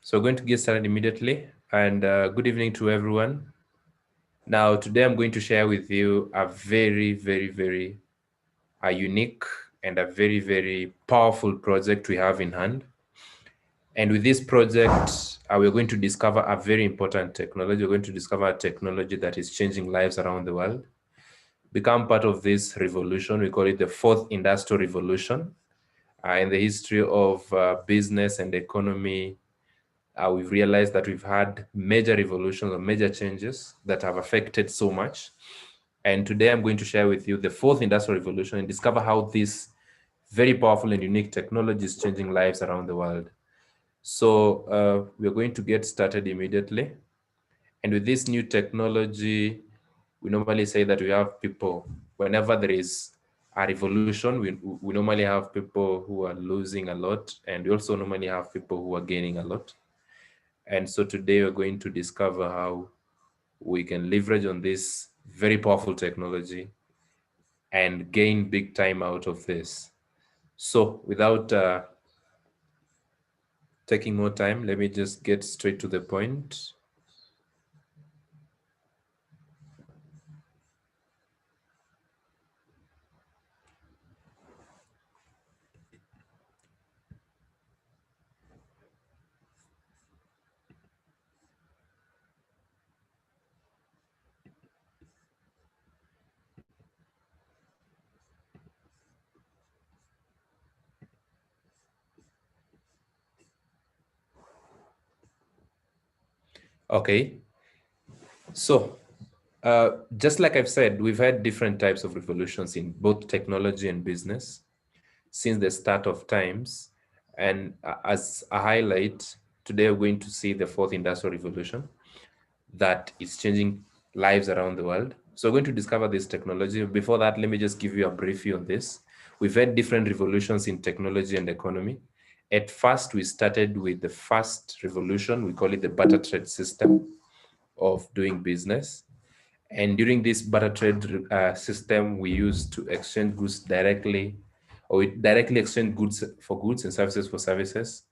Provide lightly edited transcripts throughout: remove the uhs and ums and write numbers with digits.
So we're going to get started immediately. And good evening to everyone. Now, today I'm going to share with you a very unique and a very powerful project we have in hand. And with this project, we're going to discover a very important technology. We're going to discover a technology that is changing lives around the world. Become part of this revolution. We call it the fourth industrial revolution. In the history of business and economy, we've realized that we've had major revolutions or major changes that have affected so much. And today I'm going to share with you the fourth industrial revolution and discover how this very powerful and unique technology is changing lives around the world. So we're going to get started immediately. And with this new technology, we normally say that we have people, whenever there is a revolution, we normally have people who are losing a lot, and we also normally have people who are gaining a lot. And so today we're going to discover how we can leverage on this very powerful technology and gain big time out of this. So without taking more time, let me just get straight to the point. Okay, so just like I've said, we've had different types of revolutions in both technology and business since the start of times. And as a highlight, today we're going to see the fourth industrial revolution that is changing lives around the world. So we're going to discover this technology. Before that, let me just give you a brief view on this. We've had different revolutions in technology and economy. At first, we started with the first revolution. We call it the barter trade system of doing business. And during this barter trade system, we used to exchange goods directly, or we directly exchange goods for goods and services for services.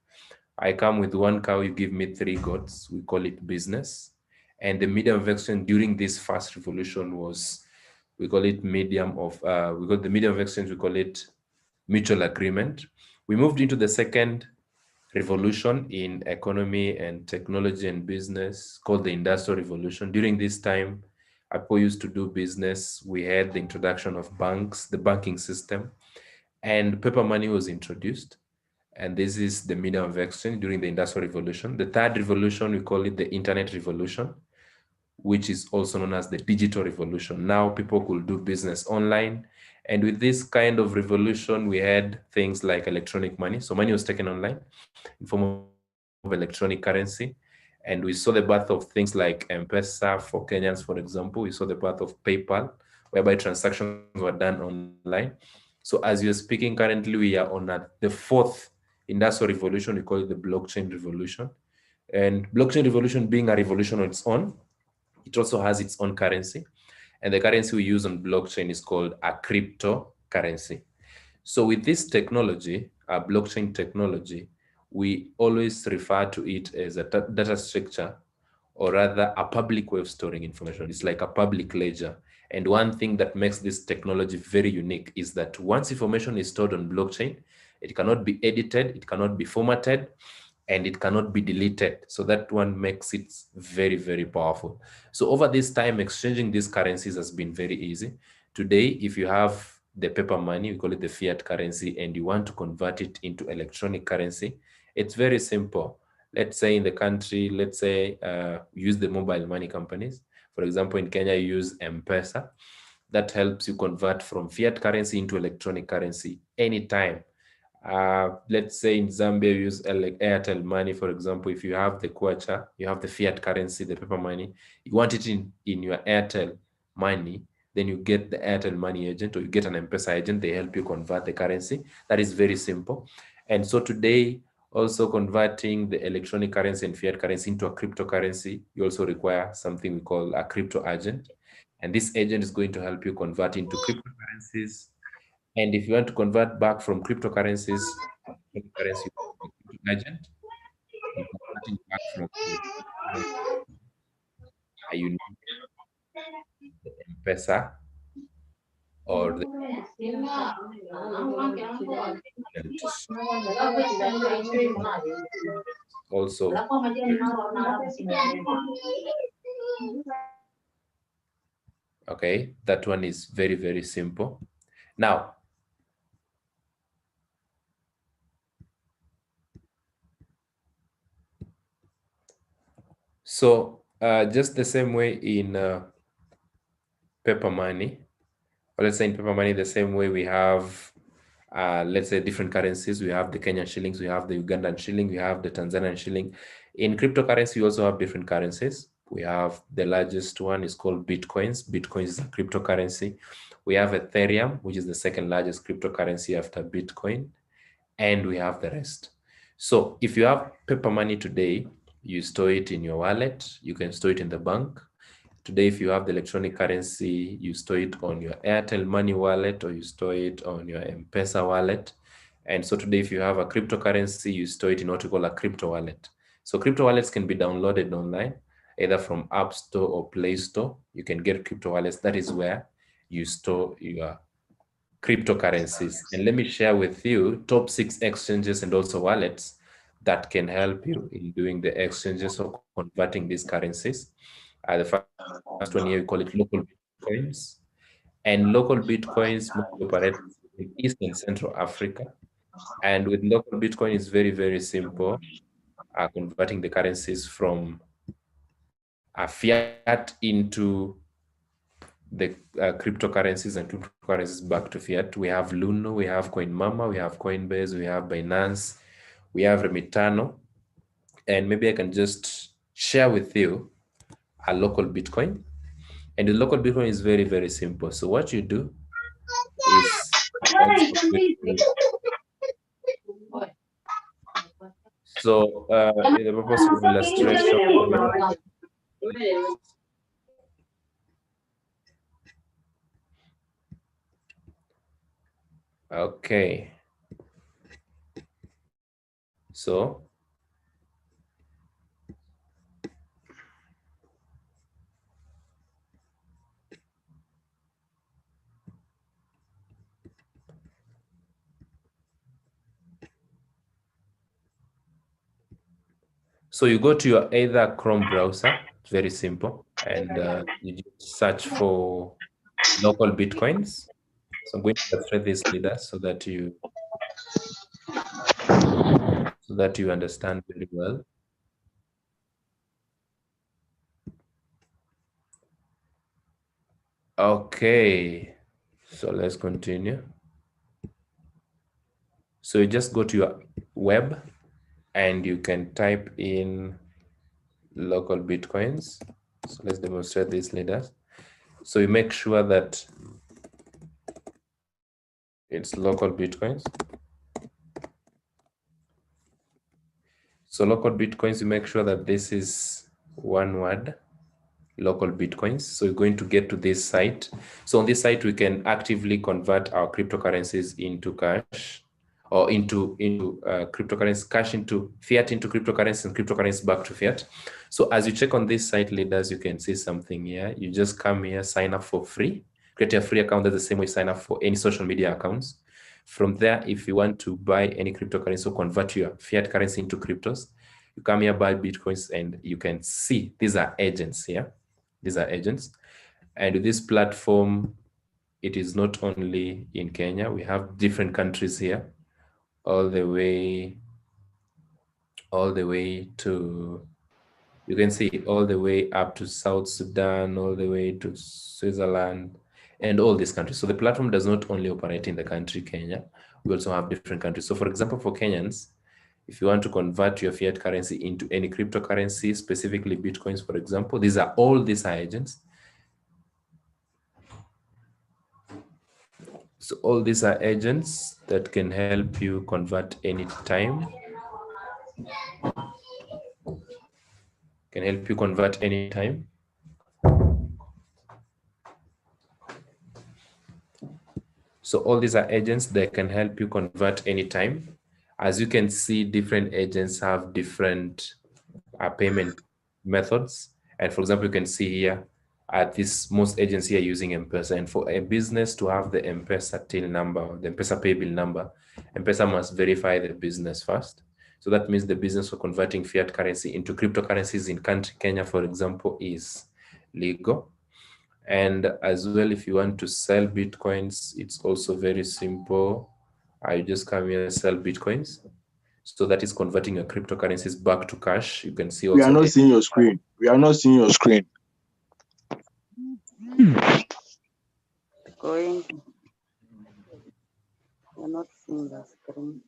I come with 1 cow, you give me 3 goats. We call it business. And the medium of exchange during this first revolution was, we call it the medium of exchange, we call it mutual agreement. We moved into the second revolution in economy and technology and business called the industrial revolution. During this time, people used to do business. We had the introduction of banks, the banking system, and paper money was introduced. And this is the medium of exchange during the industrial revolution. The third revolution, we call it the internet revolution, which is also known as the digital revolution. Now people could do business online. And with this kind of revolution, we had things like electronic money. So money was taken online in form of electronic currency. And we saw the birth of things like M-Pesa for Kenyans, for example. We saw the birth of PayPal, whereby transactions were done online. So as you're speaking currently, we are on the fourth industrial revolution. We call it the blockchain revolution. And blockchain revolution being a revolution on its own, it also has its own currency. And the currency we use on blockchain is called a cryptocurrency. So with this technology, blockchain technology, we always refer to it as a data structure, or rather a public way of storing information. It's like a public ledger. And one thing that makes this technology very unique is that once information is stored on blockchain, it cannot be edited, it cannot be formatted, and it cannot be deleted. So that one makes it very powerful. So over this time, exchanging these currencies has been very easy. Today, if you have the paper money, we call it the fiat currency, and you want to convert it into electronic currency, it's very simple. Let's say in the country, let's say use the mobile money companies. For example, in Kenya, you use M-Pesa. That helps you convert from fiat currency into electronic currency anytime. Let's say in Zambia, you use like Airtel money, for example. If you have the kwacha, you have the fiat currency, the paper money, you want it in your Airtel money, then you get the Airtel money agent, or you get an M-Pesa agent. They help you convert the currency. That is very simple. And so today, also converting the electronic currency and fiat currency into a cryptocurrency, you also require something we call a crypto agent. And this agent is going to help you convert into cryptocurrencies. And if you want to convert back from cryptocurrencies to currency agent, converting back from a unique M-Pesa or the also. Okay, that one is very, very simple. Now, so just the same way in paper money, or let's say in paper money, the same way we have, let's say different currencies. We have the Kenyan shillings, we have the Ugandan shilling, we have the Tanzanian shilling. In cryptocurrency, we also have different currencies. We have the largest one is called Bitcoins. Bitcoin is a cryptocurrency. We have Ethereum, which is the second largest cryptocurrency after Bitcoin. And we have the rest. So if you have paper money today, you store it in your wallet, you can store it in the bank. Today, if you have the electronic currency, you store it on your Airtel Money wallet or you store it on your M-Pesa wallet. And so today, if you have a cryptocurrency, you store it in what we call a crypto wallet. So crypto wallets can be downloaded online, either from App Store or Play Store. You can get crypto wallets. That is where you store your cryptocurrencies. And let me share with you top 6 exchanges and also wallets that can help you in doing the exchanges or converting these currencies. The first one here, we call it local bitcoins. And local bitcoins mostly operate in East and Central Africa. And with local Bitcoin, it's very, very simple. Converting the currencies from fiat into the cryptocurrencies and cryptocurrencies back to fiat. We have Luno, we have CoinMama, we have Coinbase, we have Binance, we have Remitano. And maybe I can just share with you a local Bitcoin. And the local Bitcoin is very, very simple. So what you do is so the purpose of illustration. Okay. So you go to your either Chrome browser, it's very simple, and you just search for local Bitcoins. So I'm going to illustrate this leader so that you understand very well. Okay, so let's continue. So you just go to your web and you can type in local Bitcoins. So let's demonstrate these leaders. So you make sure that it's local Bitcoins. So local Bitcoins, you make sure that this is one word, local Bitcoins. So you're going to get to this site. So on this site, we can actively convert our cryptocurrencies into cash, or into cryptocurrency, cash into fiat, into cryptocurrency, and cryptocurrency back to fiat. So as you check on this site, leaders, you can see something here. You just come here, sign up for free, create a free account. That's the same way you sign up for any social media accounts. From there, if you want to buy any cryptocurrency or convert your fiat currency into cryptos, you come here, buy Bitcoins, and you can see these are agents here. These are agents. And with this platform, it is not only in Kenya. We have different countries here, all the way to, you can see all the way up to South Sudan, all the way to Switzerland, and all these countries. So the platform does not only operate in the country Kenya, we also have different countries. So for example, for Kenyans, if you want to convert your fiat currency into any cryptocurrency, specifically Bitcoins, for example, these are agents. So all these are agents that can help you convert any time. Can help you convert any time. So all these are agents that can help you convert anytime. As you can see, different agents have different payment methods. And for example, you can see here at this, most agencies are using M-Pesa. And for a business to have the M-Pesa till number, the M-Pesa pay bill number, M-Pesa must verify the business first. So that means the business for converting fiat currency into cryptocurrencies in country Kenya, for example, is legal. And as well, if you want to sell Bitcoins, it's also very simple. I just come here and sell Bitcoins. So that is converting your cryptocurrencies back to cash. You can see also. We are not seeing your screen. We are not seeing your screen. Going. We're not seeing the screen.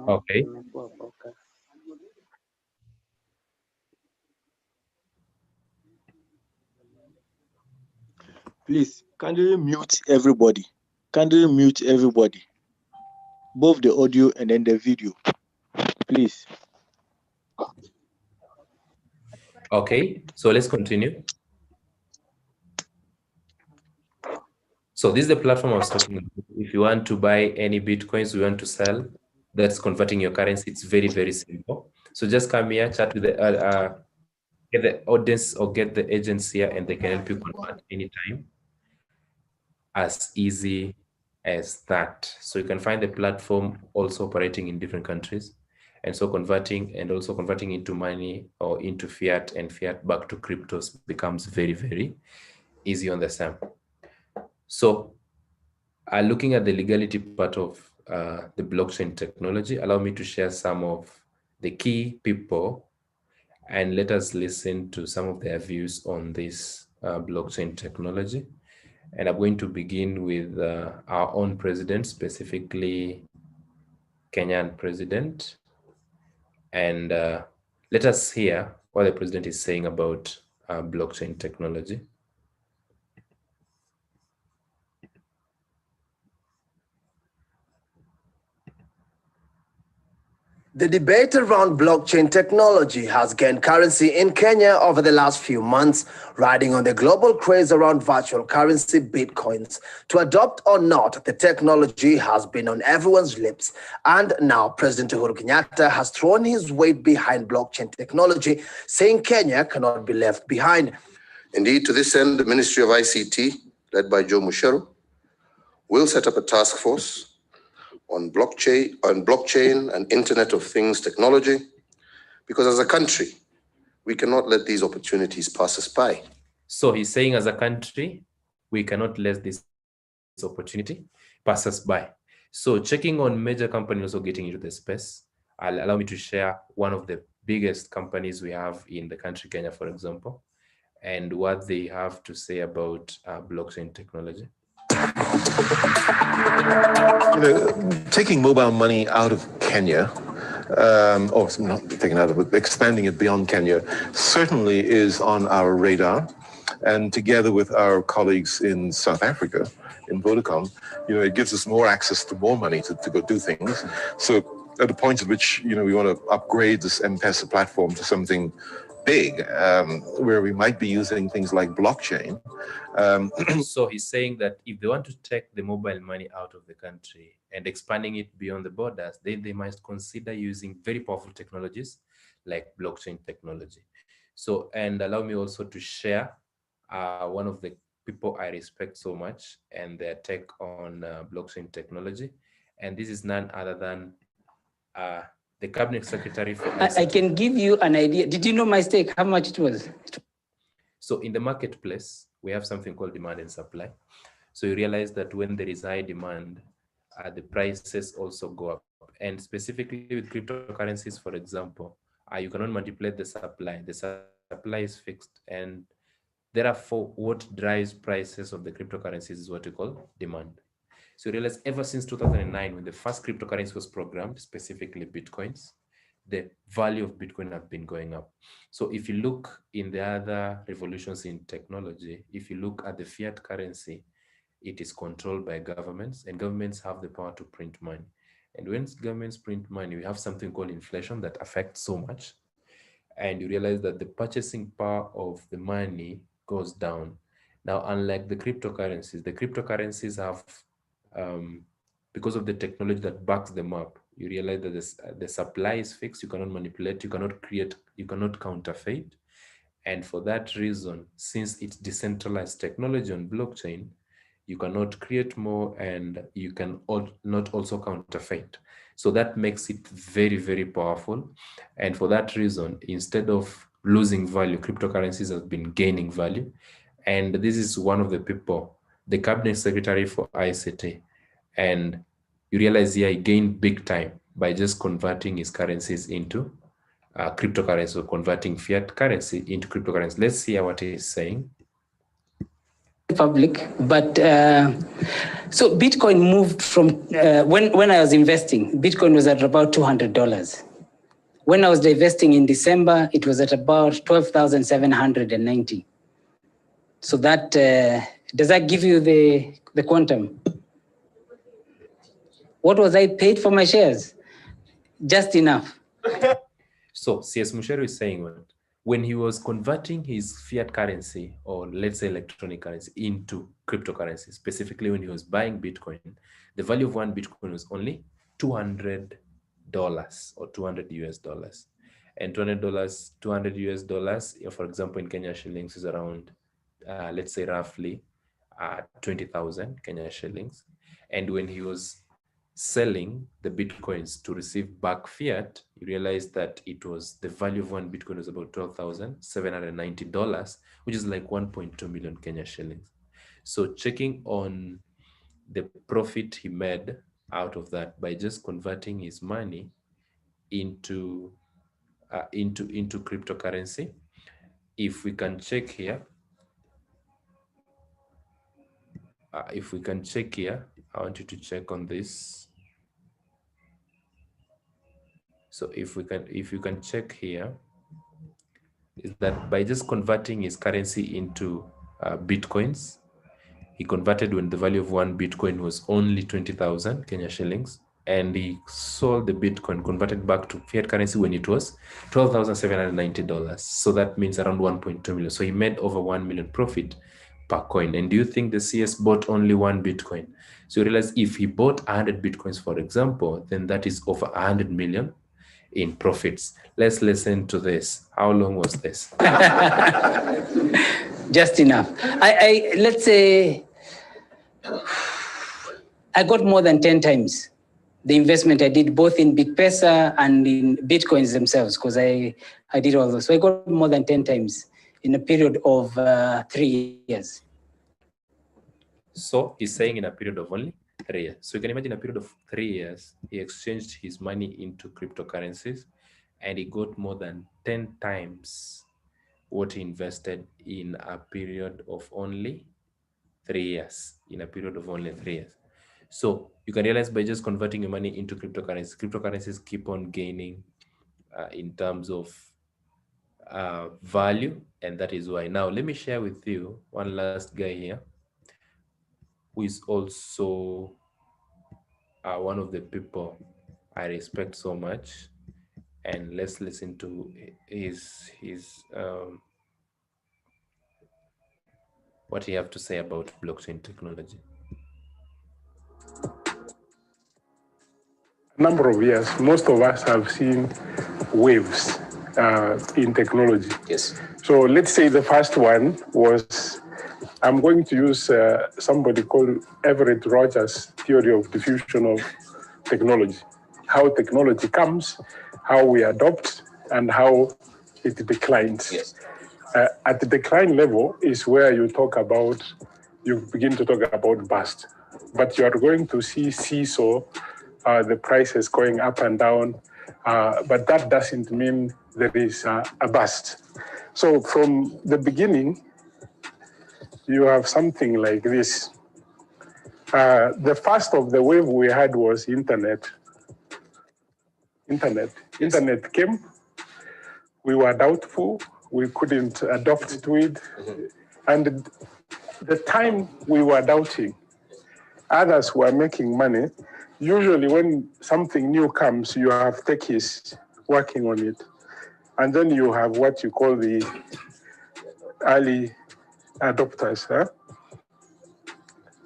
Okay. Please, can you mute everybody? Can you mute everybody? Both the audio and then the video, please. Okay, so let's continue. So this is the platform I was talking about. If you want to buy any Bitcoins, you want to sell, that's converting your currency. It's very, very simple. So just come here, chat with the, get the audience or get the agents here, and they can help you convert anytime. As easy as that. So you can find the platform also operating in different countries. And so converting into money or into fiat and fiat back to cryptos becomes very, very easy on the SAM. So looking at the legality part of the blockchain technology, allow me to share some of the key people and let us listen to some of their views on this blockchain technology. And I'm going to begin with our own president, specifically Kenyan president. And let us hear what the president is saying about blockchain technology. The debate around blockchain technology has gained currency in Kenya over the last few months, riding on the global craze around virtual currency Bitcoins. To adopt or not, the technology has been on everyone's lips. And now President Uhuru Kenyatta has thrown his weight behind blockchain technology, saying Kenya cannot be left behind. Indeed, to this end, the Ministry of ICT, led by Joe Mucheru, will set up a task force on blockchain and Internet of Things technology, because as a country, we cannot let these opportunities pass us by. So he's saying as a country, we cannot let this opportunity pass us by. So checking on major companies also getting into the space, allow me to share one of the biggest companies we have in the country, Kenya, for example, and what they have to say about blockchain technology. Taking mobile money out of Kenya, or not taking out of it, expanding it beyond Kenya, certainly is on our radar. And together with our colleagues in South Africa, in Vodacom, it gives us more access to more money to go do things. So at the point at which, we want to upgrade this M-Pesa platform to something big, where we might be using things like blockchain. So he's saying that if they want to take the mobile money out of the country and expanding it beyond the borders, then they must consider using very powerful technologies like blockchain technology. So, and allow me also to share one of the people I respect so much and their take on blockchain technology. And this is none other than the cabinet secretary for I can give you an idea. Did you know my stake, how much it was? So in the marketplace, we have something called demand and supply. So you realize that when there is high demand, the prices also go up. And specifically with cryptocurrencies, for example, you cannot manipulate the supply. The supply is fixed. And therefore, what drives prices of the cryptocurrencies is what we call demand. So you realize ever since 2009, when the first cryptocurrency was programmed, specifically Bitcoins, the value of Bitcoin have been going up. So if you look in the other revolutions in technology, if you look at the fiat currency, it is controlled by governments, and governments have the power to print money. And when governments print money, we have something called inflation that affects so much. And you realize that the purchasing power of the money goes down. Now, unlike the cryptocurrencies have, because of the technology that backs them up, you realize that the supply is fixed. You cannot manipulate, you cannot create, you cannot counterfeit. And for that reason, since it's decentralized technology on blockchain, you cannot create more and you can not also counterfeit. So that makes it very, very powerful. And for that reason, instead of losing value, cryptocurrencies have been gaining value. And this is one of the people, the cabinet secretary for ICT. And you realize he gained big time by just converting his currencies into cryptocurrency, or converting fiat currency into cryptocurrency. Let's see what he's saying. Public, but so Bitcoin moved from when I was investing, Bitcoin was at about $200. When I was divesting in December, it was at about 12,790. So that does that give you the quantum? What was I paid for my shares? Just enough. So CS Musheru is saying what? When he was converting his fiat currency, or let's say electronic currency, into cryptocurrency, specifically when he was buying Bitcoin, the value of one Bitcoin was only $200 or 200 US dollars. And $200 US dollars, for example, in Kenya shillings is around, let's say roughly 20,000 Kenya shillings. And when he was selling the Bitcoins to receive back fiat, you realize that it was, the value of one Bitcoin was about $12,790, which is like 1.2 million Kenya shillings. So checking on the profit he made out of that by just converting his money into cryptocurrency. If we can check here, I want you to check on this. So if you can check here, is that by just converting his currency into Bitcoins, he converted when the value of one Bitcoin was only 20,000 Kenya shillings, and he sold the Bitcoin, converted back to fiat currency when it was $12,790. So that means around 1.2 million. So he made over 1 million profit per coin. And do you think the CS bought only one Bitcoin? So you realize if he bought 100 Bitcoins, for example, then that is over 100 million in profits. Let's listen to this. How long was this? Just enough. I let's say I got more than 10 times the investment I did, both in BitPesa and in Bitcoins themselves, because I did all those. So I got more than 10 times in a period of 3 years. So he's saying in a period of only 3 years. So you can imagine a period of 3 years, he exchanged his money into cryptocurrencies and he got more than 10 times what he invested in a period of only 3 years. So you can realize by just converting your money into cryptocurrencies keep on gaining in terms of value, and that is why. Now let me share with you one last guy here who is also one of the people I respect so much, and let's listen to his what he have to say about blockchain technology. A number of years, most of us have seen waves in technology. Yes. So let's say the first one was, I'm going to use somebody called Everett Rogers' theory of diffusion of technology. How technology comes, how we adopt, and how it declines. Yes. At the decline level is where you begin to talk about bust. But you are going to see seesaw, the prices going up and down, but that doesn't mean there is a bust. So from the beginning, you have something like this. The first of the wave we had was internet. Internet came. We were doubtful. We couldn't adopt to it. Mm-hmm. And the time we were doubting, others were making money. usually when something new comes, you have techies working on it. And then you have what you call the early adopters, huh?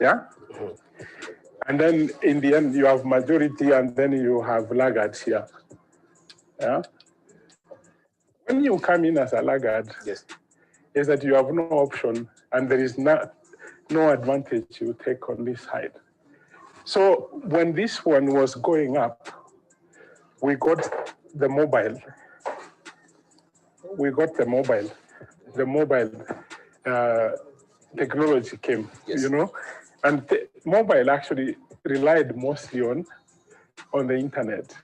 Yeah? And then in the end, you have majority and then you have laggards here. Yeah? When you come in as a laggard, Yes. is that you have no option and there is no advantage you take on this side. So when this one was going up, we got the mobile. We got the mobile. The mobile technology came, Yes. you know, and mobile actually relied mostly on the internet.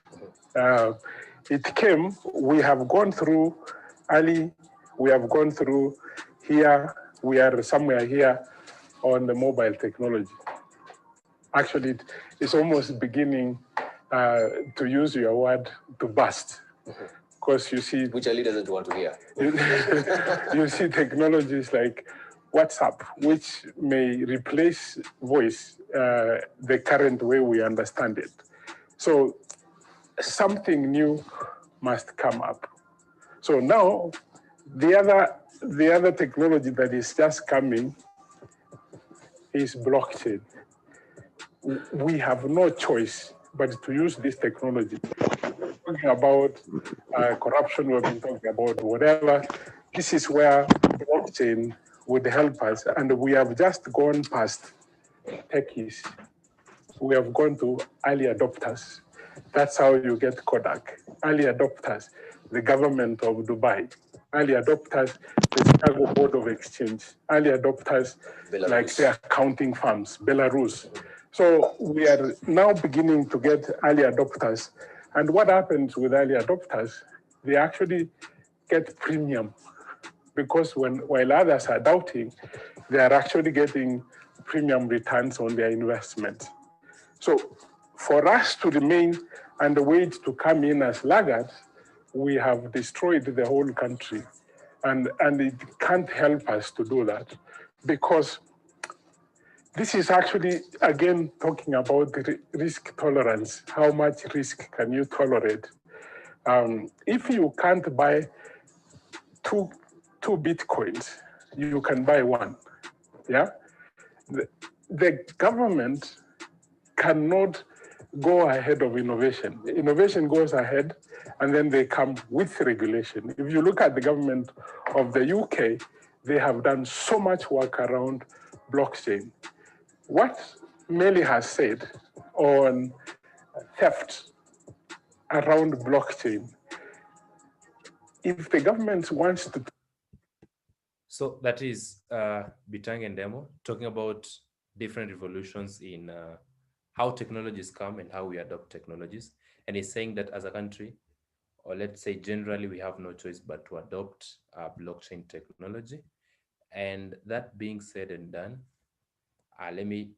It came, we have gone through early, we have gone through here, we are somewhere here on the mobile technology. Actually, it's almost beginning, to use your word, to burst. Because you see, Which Ali doesn't want to hear. you see technologies like WhatsApp, which may replace voice, the current way we understand it. So something new must come up. So now the other technology that is just coming is blockchain. We have no choice but to use this technology. Talking about corruption, we've been talking about whatever. This is where blockchain would help us, and we have just gone past techies. We have gone to early adopters. That's how you get Kodak. Early adopters, the government of Dubai. Early adopters, the Chicago Board of Exchange. Early adopters, Belarus. like the accounting firms, Belarus. So we are now beginning to get early adopters. And what happens with early adopters, they actually get premium because while others are doubting, they are actually getting premium returns on their investment. So for us to remain and wait to come in as laggards, we have destroyed the whole country. And it can't help us to do that because this is actually, again, talking about the risk tolerance. How much risk can you tolerate? If you can't buy two Bitcoins, you can buy one, yeah? The government cannot go ahead of innovation. Innovation goes ahead and then they come with regulation. If you look at the government of the UK, they have done so much work around blockchain. What Meli has said on theft around blockchain, if the government wants to. So that is Bitang and Demo talking about different revolutions in how technologies come and how we adopt technologies. And he's saying that as a country, or let's say generally, we have no choice but to adopt blockchain technology. And that being said and done, let me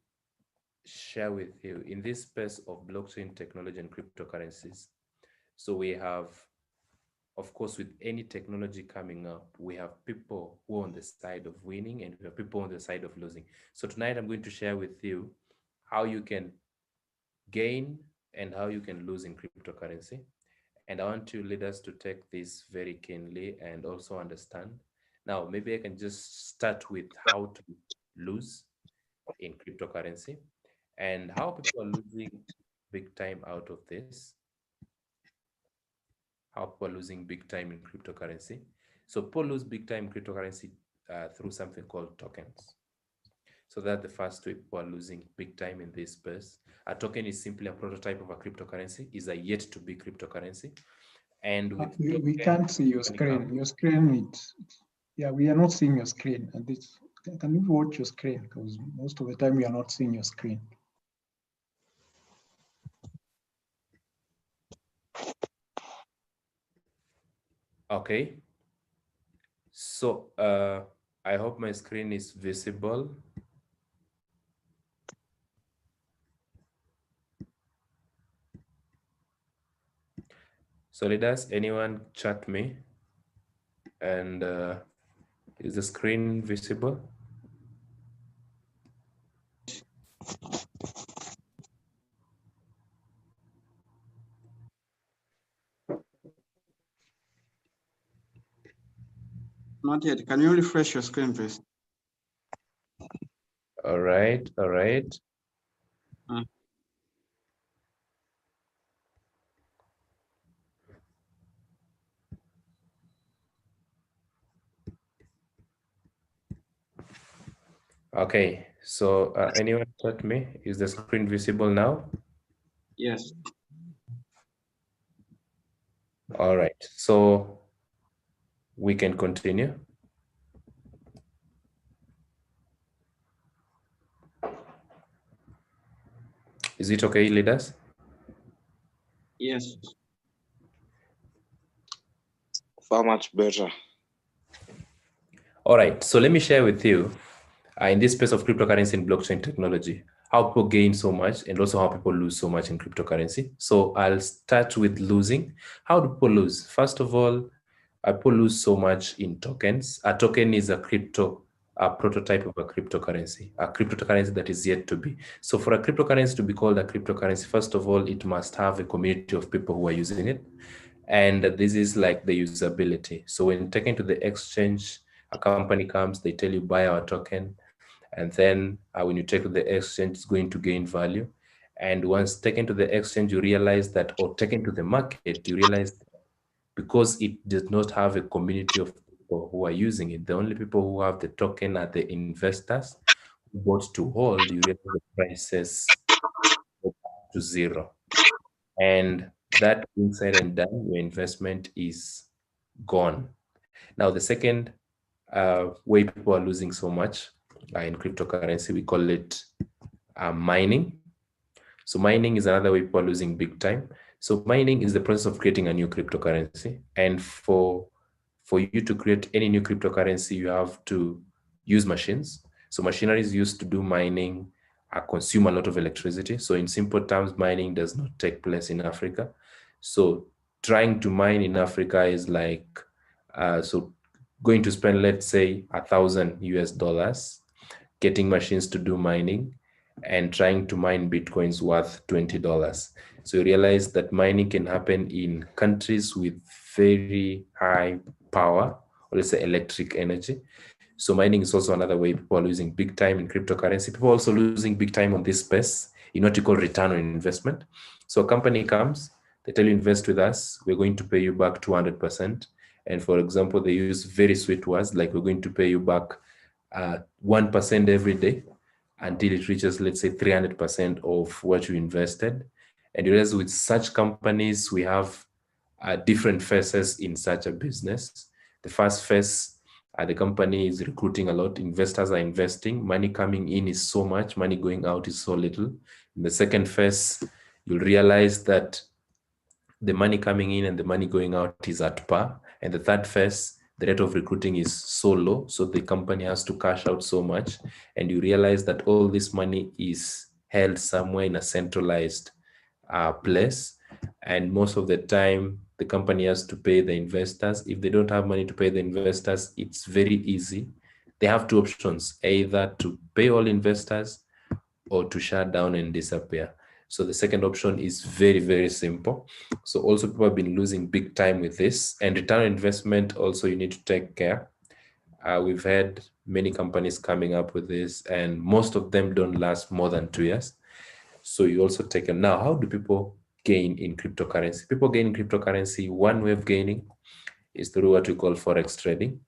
share with you in this space of blockchain technology and cryptocurrencies. So we have, of course, with any technology coming up, we have people who are on the side of winning and we have people on the side of losing. So tonight I'm going to share with you how you can gain and how you can lose in cryptocurrency. And I want you leaders to take this very keenly and also understand. Now, maybe I can just start with how to lose in cryptocurrency and how people are losing big time out of this. How people are losing big time in cryptocurrency. So people lose big time in cryptocurrency through something called tokens. So that's the first way people are losing big time in this space. A token is simply a prototype of a cryptocurrency, is a yet to be cryptocurrency. And with we can't see your screen. Your screen, yeah, we are not seeing your screen. And this, can you watch your screen? Because most of the time we are not seeing your screen. Okay. So I hope my screen is visible. So leaders, anyone chat me? And is the screen visible? Not yet. Can you refresh your screen, please? All right, all right. Okay, so anyone taught me? Is the screen visible now? Yes. All right, so we can continue. Is it okay, leaders? Yes. Far much better. All right, so let me share with you in this space of cryptocurrency and blockchain technology, how people gain so much and also how people lose so much in cryptocurrency. So I'll start with losing. How do people lose? First of all, people lose so much in tokens. A token is a prototype of a cryptocurrency that is yet to be. So for a cryptocurrency to be called a cryptocurrency, first of all, it must have a community of people who are using it. And this is like the usability. So when taken to the exchange, a company comes, they tell you buy our token. And then when you take to the exchange, it's going to gain value. And once taken to the exchange, you realize that, or taken to the market, you realize because it does not have a community of people who are using it, the only people who have the token are the investors who bought to hold, you realize the prices go back to zero. And that being said and done, your investment is gone. Now, the second way people are losing so much in cryptocurrency, we call it mining. So mining is another way people are losing big time. So mining is the process of creating a new cryptocurrency. And for you to create any new cryptocurrency, you have to use machines. So machinery is used to do mining, consume a lot of electricity. So in simple terms, mining does not take place in Africa. So trying to mine in Africa is like, so going to spend, let's say, $1,000 getting machines to do mining and trying to mine Bitcoins worth $20. So you realize that mining can happen in countries with very high power, or let's say electric energy. So mining is also another way people are losing big time in cryptocurrency. People are also losing big time on this space in what you call return on investment. So a company comes, they tell you invest with us, we're going to pay you back 200%. And for example, they use very sweet words like we're going to pay you back 1% every day until it reaches, let's say, 300% of what you invested. And you realize with such companies, we have different phases in such a business. The first phase, the company is recruiting a lot, investors are investing, money coming in is so much, money going out is so little. In the second phase, you'll realize that the money coming in and the money going out is at par. And the third phase, the rate of recruiting is so low, so the company has to cash out so much. And you realize that all this money is held somewhere in a centralized place. And most of the time, the company has to pay the investors. If they don't have money to pay the investors, it's very easy. They have two options, either to pay all investors or to shut down and disappear. So the second option is very, very simple. So also people have been losing big time with this. And return on investment also you need to take care. We've had many companies coming up with this and most of them don't last more than 2 years. So you also take them. Now, how do people gain in cryptocurrency? People gain in cryptocurrency, one way of gaining is through what we call Forex trading.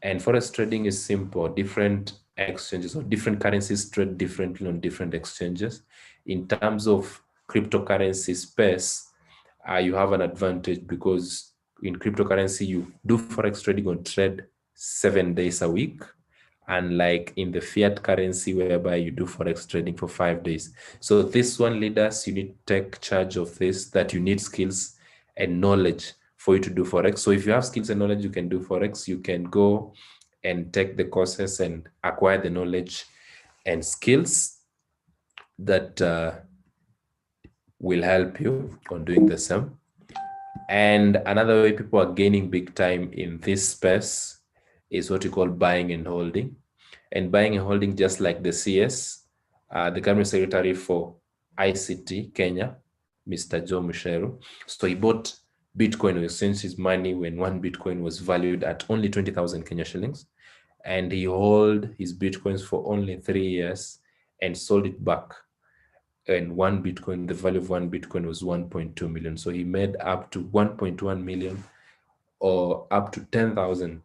And Forex trading is simple. Different exchanges or different currencies trade differently on different exchanges. In terms of cryptocurrency space, you have an advantage because in cryptocurrency, you do Forex trading on trade 7 days a week. Unlike in the fiat currency whereby you do Forex trading for 5 days. So this one, leaders, you need to take charge of this, that you need skills and knowledge for you to do Forex. So if you have skills and knowledge, you can do Forex. You can go and take the courses and acquire the knowledge and skills that will help you on doing the same. And another way people are gaining big time in this space is what we call buying and holding. And buying and holding, just like the CS, the Cabinet Secretary for ICT Kenya, Mr. Joe Musheru. So he bought Bitcoin, or exchanged his money when one Bitcoin was valued at only 20,000 Kenya shillings. And he held his Bitcoins for only 3 years and sold it back. And one Bitcoin, the value of one Bitcoin was 1.2 million. So he made up to 1.1 million, or up to 10,000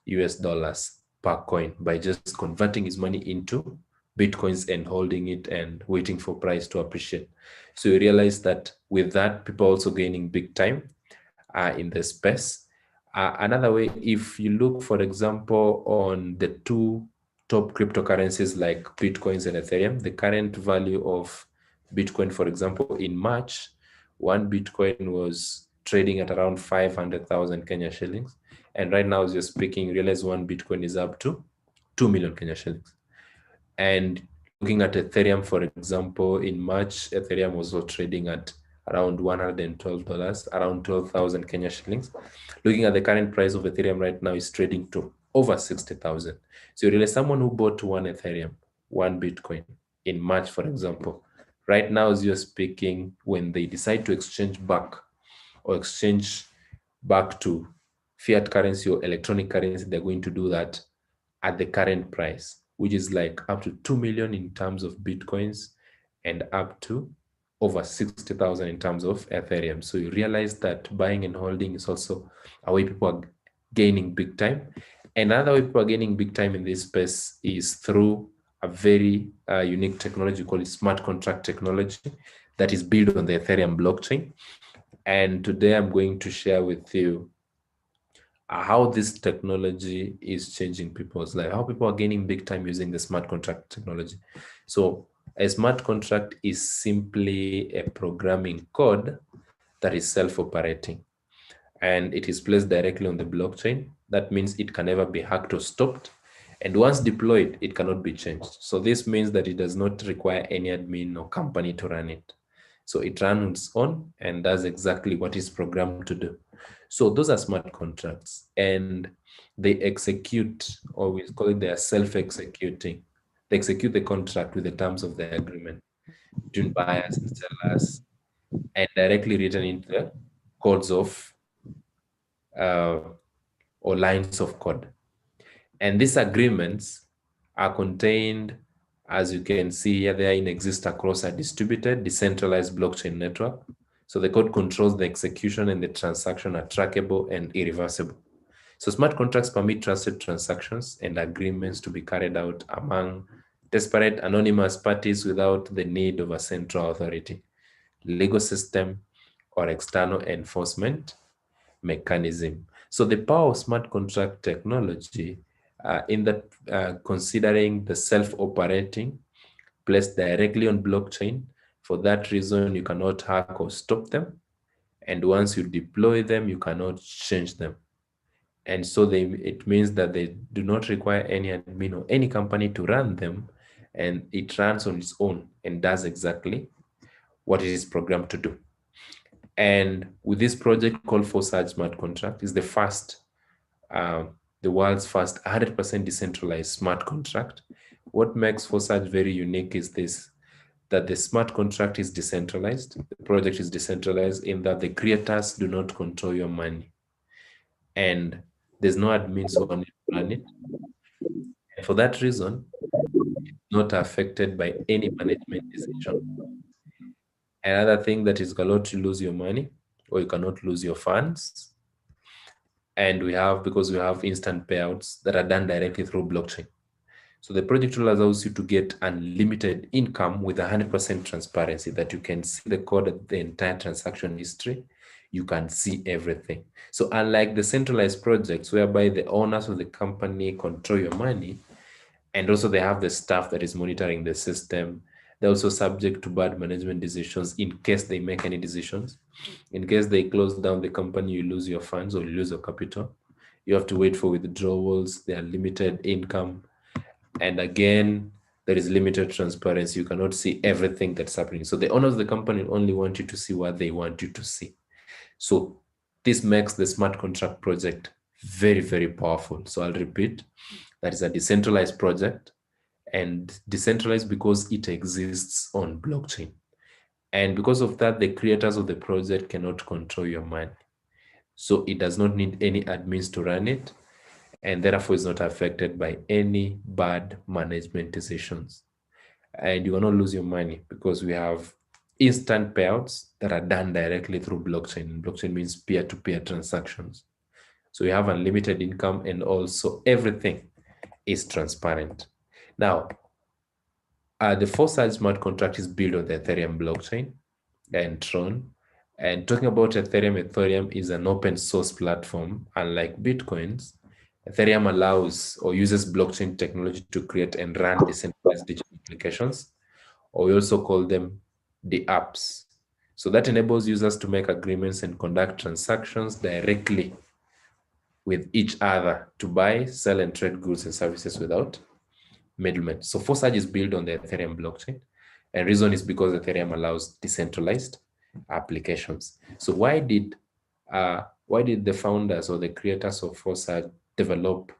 US dollars per coin by just converting his money into Bitcoins and holding it and waiting for price to appreciate. So you realize that with that, people are also gaining big time in the space. Another way, if you look, for example, on the two top cryptocurrencies like Bitcoins and Ethereum, the current value of Bitcoin, for example, in March, one Bitcoin was trading at around 500,000 Kenya shillings. And right now, as you're speaking, you realize one Bitcoin is up to 2 million Kenya shillings. And looking at Ethereum, for example, in March, Ethereum was also trading at around $112, around 12,000 Kenya shillings. Looking at the current price of Ethereum right now is trading to over 60,000. So you realize someone who bought one Ethereum, one Bitcoin in March, for example, right now as you're speaking, when they decide to exchange back to fiat currency or electronic currency, they're going to do that at the current price, which is like up to 2 million in terms of Bitcoins and up to over 60,000 in terms of Ethereum. So you realize that buying and holding is also a way people are gaining big time. Another way people are gaining big time in this space is through a very unique technology called smart contract technology that is built on the Ethereum blockchain. And today I'm going to share with you how this technology is changing people's life, how people are gaining big time using the smart contract technology. So a smart contract is simply a programming code that is self-operating, and it is placed directly on the blockchain. That means it can never be hacked or stopped. And once deployed, it cannot be changed. So this means that it does not require any admin or company to run it. So it runs on its own and does exactly what it's programmed to do. So those are smart contracts, and they execute, or we call it, they are self-executing. They execute the contract with the terms of the agreement between buyers and sellers, and directly written into the codes of or lines of code. And these agreements are contained, as you can see here, they are in exist across a distributed, decentralized blockchain network. So the code controls the execution, and the transaction are trackable and irreversible. So smart contracts permit trusted transactions and agreements to be carried out among disparate anonymous parties without the need of a central authority, legal system, or external enforcement mechanism. So the power of smart contract technology in that considering the self-operating placed directly on blockchain. For that reason, you cannot hack or stop them. And once you deploy them, you cannot change them. And so it means that they do not require any admin or any company to run them, and it runs on its own and does exactly what it is programmed to do. And with this project called Forsage Smart Contract, is the world's first 100% decentralized smart contract. What makes Forsage very unique is this, that the smart contract is decentralized. The project is decentralized in that the creators do not control your money, and there's no admin so on it. And for that reason, it's not affected by any management decision. Another thing that is cannot lose your money, or you cannot lose your funds. And because we have instant payouts that are done directly through blockchain. So the project tool allows you to get unlimited income with 100% transparency, that you can see the code of the entire transaction history. You can see everything. So unlike the centralized projects whereby the owners of the company control your money, and also they have the staff that is monitoring the system, they're also subject to bad management decisions in case they make any decisions. In case they close down the company, you lose your funds or you lose your capital. You have to wait for withdrawals. There are limited income. And again, there is limited transparency. You cannot see everything that's happening. So the owners of the company only want you to see what they want you to see. So this makes the smart contract project very, very powerful. So I'll repeat, that is a decentralized project, and decentralized because it exists on blockchain. And because of that, the creators of the project cannot control your money. So it does not need any admins to run it, and therefore is not affected by any bad management decisions. And you will not lose your money because we have instant payouts that are done directly through blockchain. Blockchain means peer-to-peer transactions. So you have unlimited income, and also everything is transparent. Now, the Forsage smart contract is built on the Ethereum blockchain and Tron. And talking about Ethereum is an open source platform. Unlike Bitcoins, Ethereum allows or uses blockchain technology to create and run decentralized digital applications, or we also call them the apps. So that enables users to make agreements and conduct transactions directly with each other to buy, sell, and trade goods and services without middlemen. So Forsage is built on the Ethereum blockchain, and reason is because Ethereum allows decentralized applications. So why did the founders or the creators of Forsage develop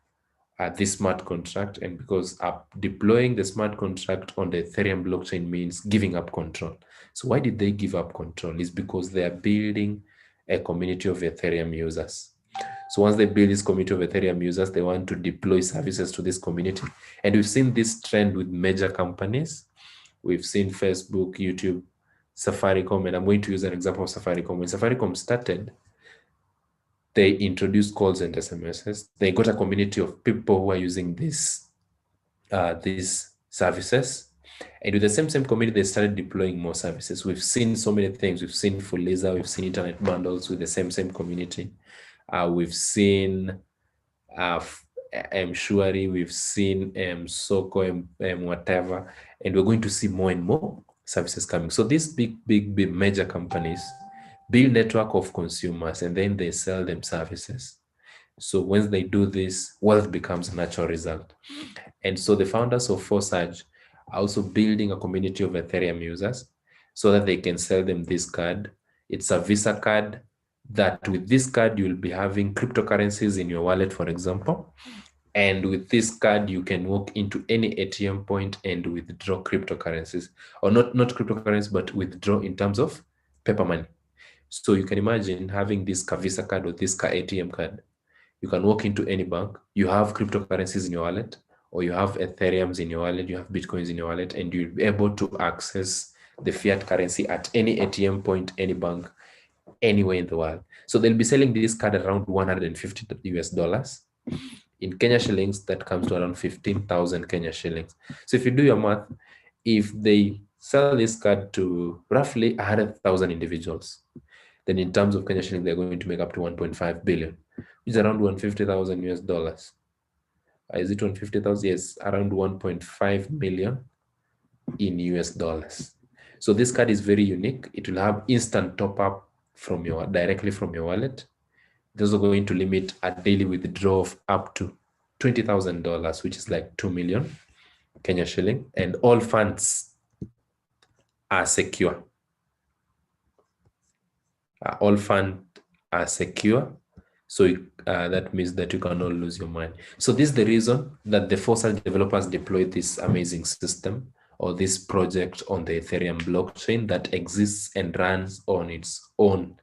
this smart contract? And because deploying the smart contract on the Ethereum blockchain means giving up control. So why did they give up control? It's because they are building a community of Ethereum users. So once they build this community of Ethereum users, they want to deploy services to this community. And we've seen this trend with major companies. We've seen Facebook, YouTube, Safaricom, and I'm going to use an example of Safaricom. When Safaricom started, they introduced calls and SMSs. They got a community of people who are using these services. And with the same community, they started deploying more services. We've seen so many things. We've seen Fuliza, we've seen internet bundles with the same community. We've seen Mshwari, we've seen Soko, whatever, and we're going to see more and more services coming. So these big major companies build network of consumers, and then they sell them services. So once they do this, wealth becomes a natural result. And so the founders of Forsage are also building a community of Ethereum users so that they can sell them this card. It's a Visa card that with this card, you'll be having cryptocurrencies in your wallet, for example. And with this card, you can walk into any ATM point and withdraw cryptocurrencies, or not cryptocurrencies, but withdraw in terms of paper money. So you can imagine having this Visa card or this ATM card. You can walk into any bank, you have cryptocurrencies in your wallet, or you have Ethereums in your wallet, you have Bitcoins in your wallet, and you'll be able to access the fiat currency at any ATM point, any bank, anywhere in the world. So they'll be selling this card around $150. In Kenya shillings, that comes to around 15,000 Kenya shillings. So if you do your math, if they sell this card to roughly 100,000 individuals, then in terms of Kenya shillings, they're going to make up to 1.5 billion, which is around $150,000. Is it 150,000? Yes, around 1.5 million in US dollars. So this card is very unique. It will have instant top up directly from your wallet. It's also going to limit a daily withdrawal of up to $20,000, which is like 2 million Kenya shilling, and all funds are secure. All funds are secure. So that means that you cannot lose your money. So this is the reason that the Forsage developers deployed this amazing system or this project on the Ethereum blockchain that exists and runs on its own.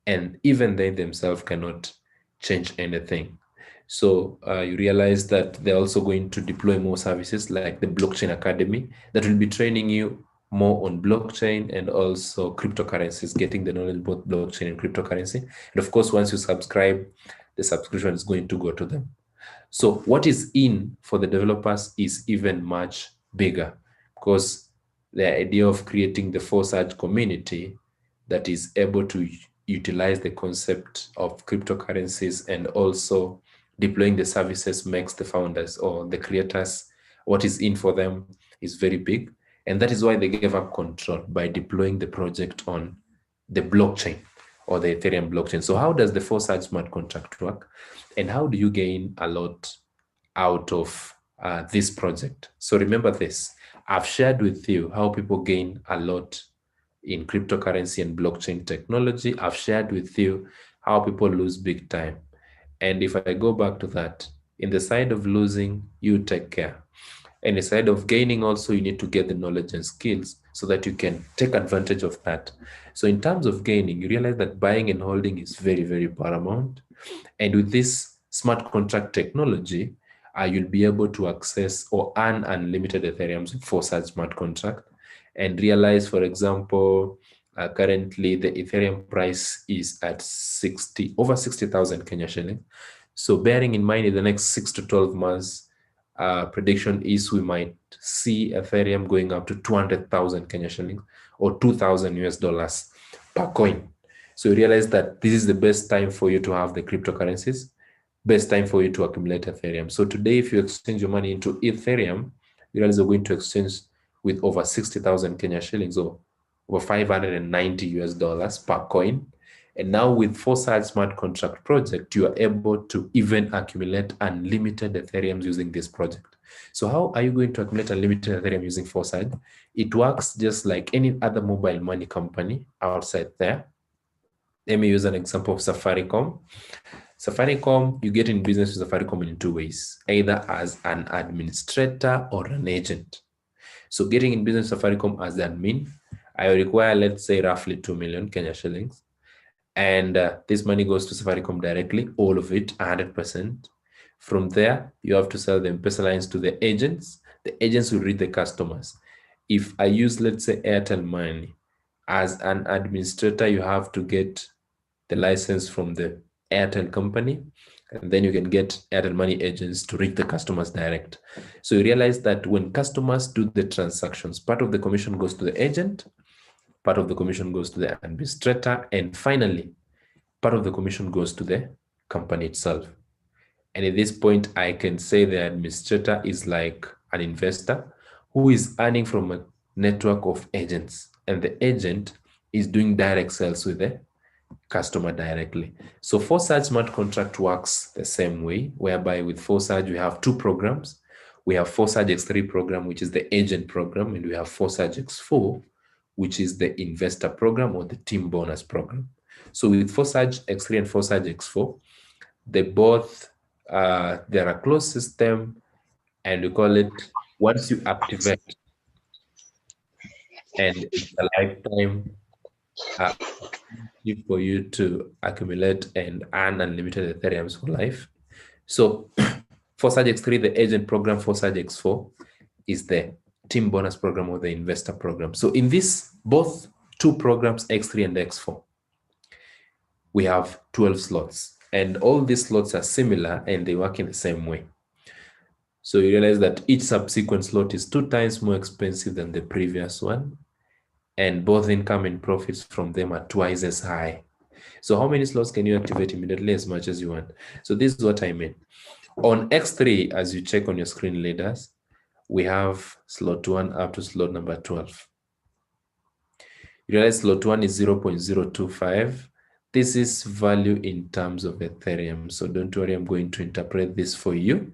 And even they themselves cannot change anything. So you realize that they're also going to deploy more services like the Blockchain Academy that will be training you more on blockchain and also cryptocurrencies, getting the knowledge both blockchain and cryptocurrency. And of course, once you subscribe, the subscription is going to go to them. So what is in for the developers is even much bigger, because the idea of creating the Forsage community that is able to utilize the concept of cryptocurrencies and also deploying the services makes the founders or the creators, what is in for them is very big. And that is why they gave up control by deploying the project on the blockchain or the Ethereum blockchain. So how does the Forsage smart contract work? And how do you gain a lot out of this project? So remember this, I've shared with you how people gain a lot in cryptocurrency and blockchain technology. I've shared with you how people lose big time. And if I go back to that, in the side of losing, you take care. And the side of gaining also, you need to get the knowledge and skills so that you can take advantage of that. So in terms of gaining, you realize that buying and holding is very, very paramount. And with this smart contract technology, you'll be able to access or earn unlimited Ethereum for such smart contract, and realize, for example, currently the Ethereum price is at over 60,000 Kenya shilling. So bearing in mind in the next 6 to 12 months, prediction is we might see Ethereum going up to 200,000 Kenya shillings or 2,000 US dollars per coin. So you realize that this is the best time for you to have the cryptocurrencies, best time for you to accumulate Ethereum. So today, if you exchange your money into Ethereum, you realize you're going to exchange with over 60,000 Kenya shillings or over 590 US dollars per coin. And now with Forsage smart contract project, you are able to even accumulate unlimited Ethereum using this project. So how are you going to accumulate unlimited Ethereum using Forsage? It works just like any other mobile money company outside there. Let me use an example of Safaricom. Safaricom, you get in business with Safaricom in two ways, either as an administrator or an agent. So getting in business with Safaricom as the admin, I require, let's say, roughly 2 million Kenya shillings. And this money goes to Safaricom directly, all of it, 100%. From there, you have to sell the M-Pesa lines to the agents. The agents will read the customers. If I use, let's say, Airtel Money, as an administrator, you have to get the license from the Airtel company, and then you can get Airtel Money agents to reach the customers direct. So you realize that when customers do the transactions, part of the commission goes to the agent, part of the commission goes to the administrator, and finally, part of the commission goes to the company itself. And at this point, I can say the administrator is like an investor who is earning from a network of agents, and the agent is doing direct sales with the customer directly. So Forsage smart contract works the same way, whereby with Forsage we have two programs. We have Forsage X3 program, which is the agent program, and we have Forsage X4, which is the investor program or the team bonus program. So with Forsage X3 and Forsage X4, they both, they're a closed system, and we call it, once you activate, and it's a lifetime for you to accumulate and earn unlimited Ethereum for life. So Forsage X3, the agent program, Forsage X4 is the team bonus program or the investor program. So in this, both two programs, X3 and X4, we have 12 slots, and all these slots are similar and they work in the same way. So you realize that each subsequent slot is 2 times more expensive than the previous one, and both income and profits from them are twice as high. So how many slots can you activate immediately? As much as you want. So this is what I mean. On X3, as you check on your screen leaders, we have slot 1 up to slot number 12. You realize slot 1 is 0.025. This is value in terms of Ethereum. So don't worry, I'm going to interpret this for you.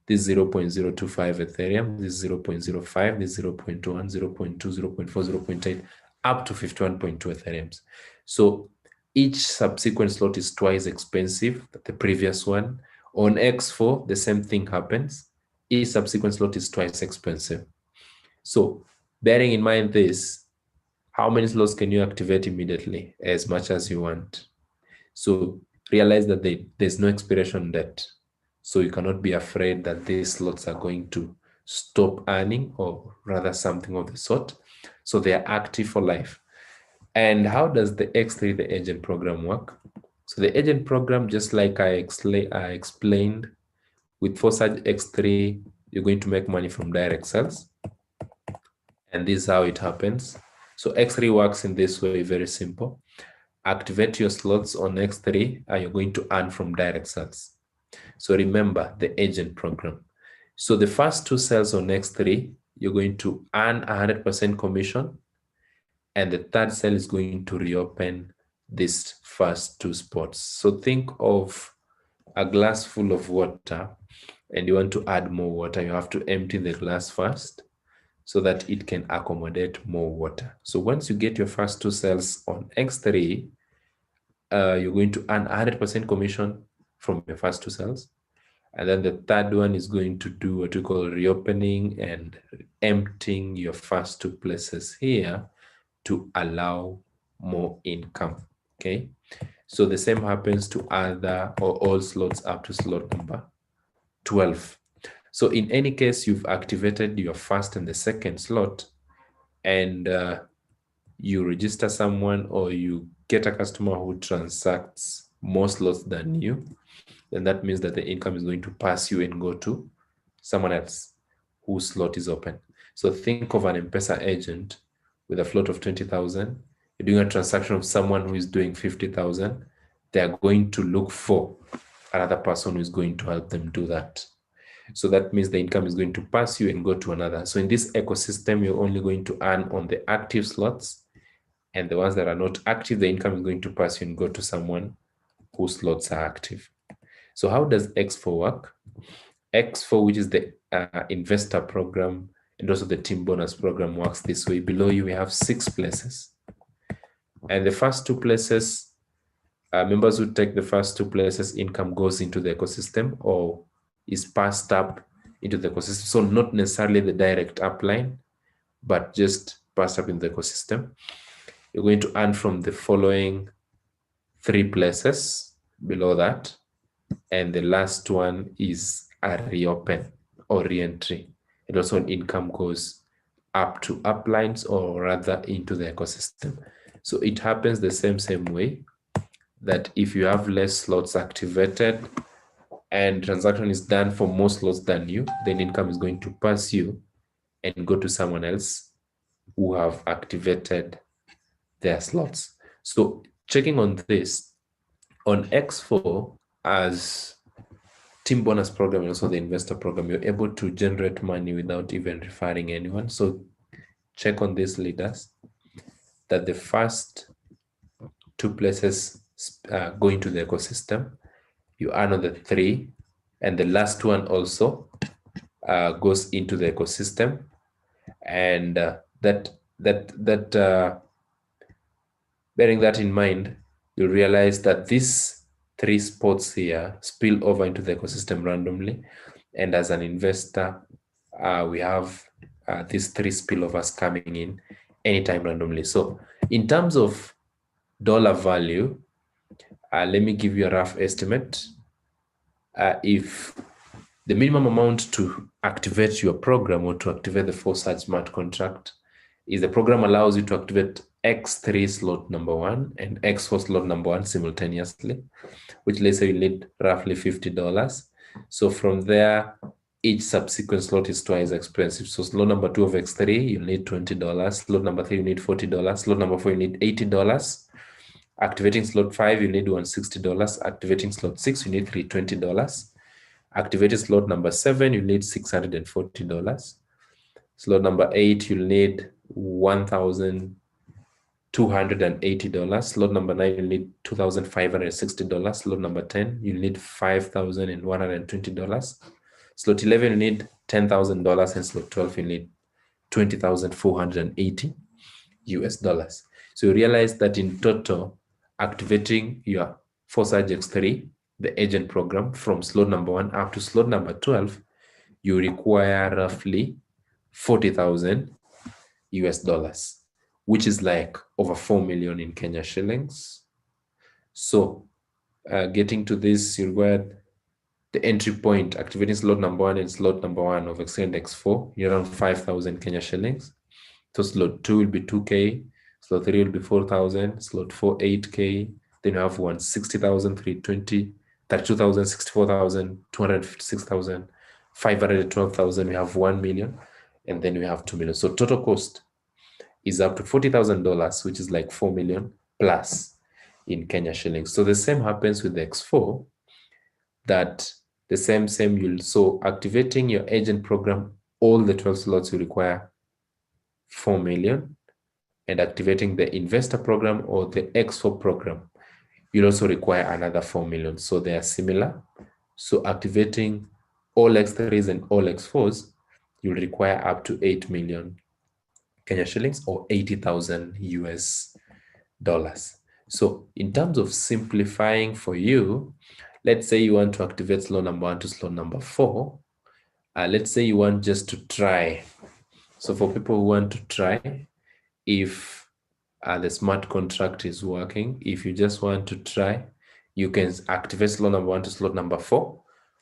This is 0.025 Ethereum, this is 0.05, this is 0.1, 0.2, 0.4, 0.8, up to 51.2 Ethereums. So each subsequent slot is twice expensive than the previous one. On X4, the same thing happens. Each subsequent slot is twice expensive. So bearing in mind this, how many slots can you activate immediately? As much as you want. So realize that there's no expiration date. So you cannot be afraid that these slots are going to stop earning, or rather something of the sort. So they are active for life. And how does the X3, the agent program, work? So the agent program, just like I explained, with Forsage X3, you're going to make money from direct sales. And this is how it happens. So X3 works in this way, very simple. Activate your slots on X3 and you're going to earn from direct sales. So remember the agent program. So the first 2 sales on X3, you're going to earn 100% commission, and the third sale is going to reopen these first 2 spots. So think of a glass full of water and you want to add more water. You have to empty the glass first so that it can accommodate more water. So once you get your first 2 sales on X3, you're going to earn 100% commission from your first 2 sales. And then the third one is going to do what we call reopening and emptying your first two places here to allow more income. Okay. So the same happens to other or all slots up to slot number 12. So in any case, you've activated your first and the second slot, and you register someone or you get a customer who transacts more slots than you, then that means that the income is going to pass you and go to someone else whose slot is open. So think of an M-Pesa agent with a float of 20,000. You're doing a transaction of someone who is doing 50,000. They're going to look for another person who is going to help them do that. So that means the income is going to pass you and go to another. So in this ecosystem, you're only going to earn on the active slots, and the ones that are not active, the income is going to pass you and go to someone whose slots are active. So how does X4 work? X4, which is the investor program, and also the team bonus program, works this way. Below you, we have 6 places. And the first 2 places, members who take the first 2 places, income goes into the ecosystem or is passed up into the ecosystem. So not necessarily the direct upline, but just passed up in the ecosystem. You're going to earn from the following 3 places below that. And the last one is a reopen or re-entry. And also income goes up to uplines, or rather into the ecosystem. So it happens the same way, that if you have less slots activated and transaction is done for more slots than you, then income is going to pass you and go to someone else who have activated their slots. So checking on this, on X4 as team bonus program and also the investor program, you're able to generate money without even referring anyone. So check on these leaders that the first 2 places go into the ecosystem. You earn on the 3, and the last one also goes into the ecosystem. And bearing that in mind, you'll realize that these 3 spots here spill over into the ecosystem randomly. And as an investor, we have these 3 spillovers coming in anytime randomly. So in terms of dollar value, let me give you a rough estimate. If the minimum amount to activate your program or to activate the Forsage smart contract is the program allows you to activate X3 slot number 1 and X4 slot number 1 simultaneously, which let's say you need roughly $50. So from there, each subsequent slot is twice expensive. So slot number 2 of X3, you need $20. Slot number 3, you need $40. Slot number 4, you need $80. Activating slot 5, you need $160. Activating slot 6, you need $320. Activating slot number 7, you need $640. Slot number 8, you'll need $1,280. Slot number 9, you'll need $2,560. Slot number 10, you'll need $5,120. Slot 11, you need $10,000, and slot 12, you need $20,480 US. So you realize that in total, activating your Forsage X3, the agent program, from slot number 1 up to slot number 12, you require roughly $40,000 US, which is like over 4 million in Kenya shillings. So getting to this, you require the entry point, activating slot number 1 and slot number 1 of X3 and X4, you're around 5,000 Kenya shillings. So slot 2 will be 2K, slot 3 will be 4,000, slot 4, 8K, then you have 160,000, 320, 32,000, 64,000, 256,000, 512,000, we have 1 million, and then we have 2 million. So total cost is up to $40,000, which is like 4 million plus in Kenya shillings. So the same happens with the X4, that the same you'll, so activating your agent program, all the 12 slots you require 4 million, and activating the investor program or the X4 program, you'll also require another 4 million. So they are similar. So activating all X3s and all X4s, you'll require up to 8 million Kenya shillings or $80,000 US. So in terms of simplifying for you, let's say you want to activate slot number 1 to slot number 4. Let's say you want just to try. So for people who want to try, if the smart contract is working, if you just want to try, you can activate slot number 1 to slot number 4.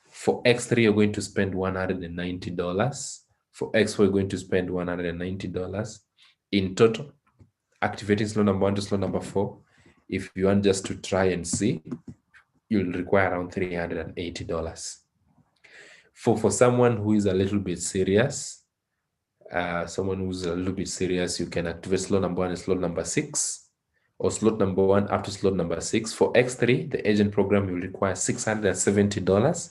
For X3, you're going to spend $190. For X4, you're going to spend $190. In total, activating slot number 1 to slot number 4, if you want just to try and see, you'll require around $380. For someone who is a little bit serious, you can activate slot number 1 and slot number 6, or slot number 1 up to slot number 6. For X3, the agent program will require $670.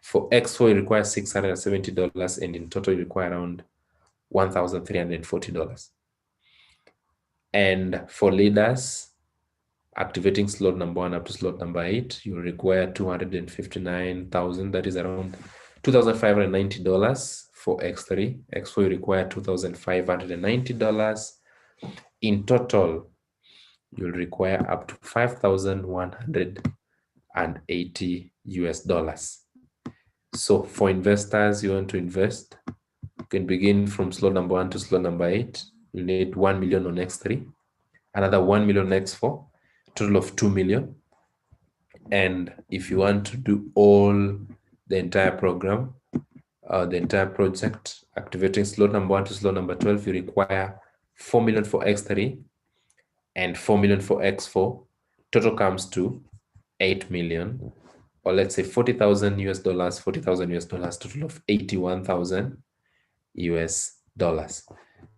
For X4, it requires $670, and in total, it requires around $1,340. And for leaders, activating slot number 1 up to slot number 8, you require $259,000. That is around $2,590 for X3. X4, you require $2,590. In total, you'll require up to $5,180 US. So for investors, you want to invest, you can begin from slot number 1 to slot number 8. You need 1 million on X3, another 1 million on X4, total of 2 million. And if you want to do all the entire program, the entire project, activating slot number 1 to slot number 12, you require 4 million for X3 and 4 million for X4. Total comes to 8 million, or let's say $40,000 US, $40,000 US, total of $81,000 US.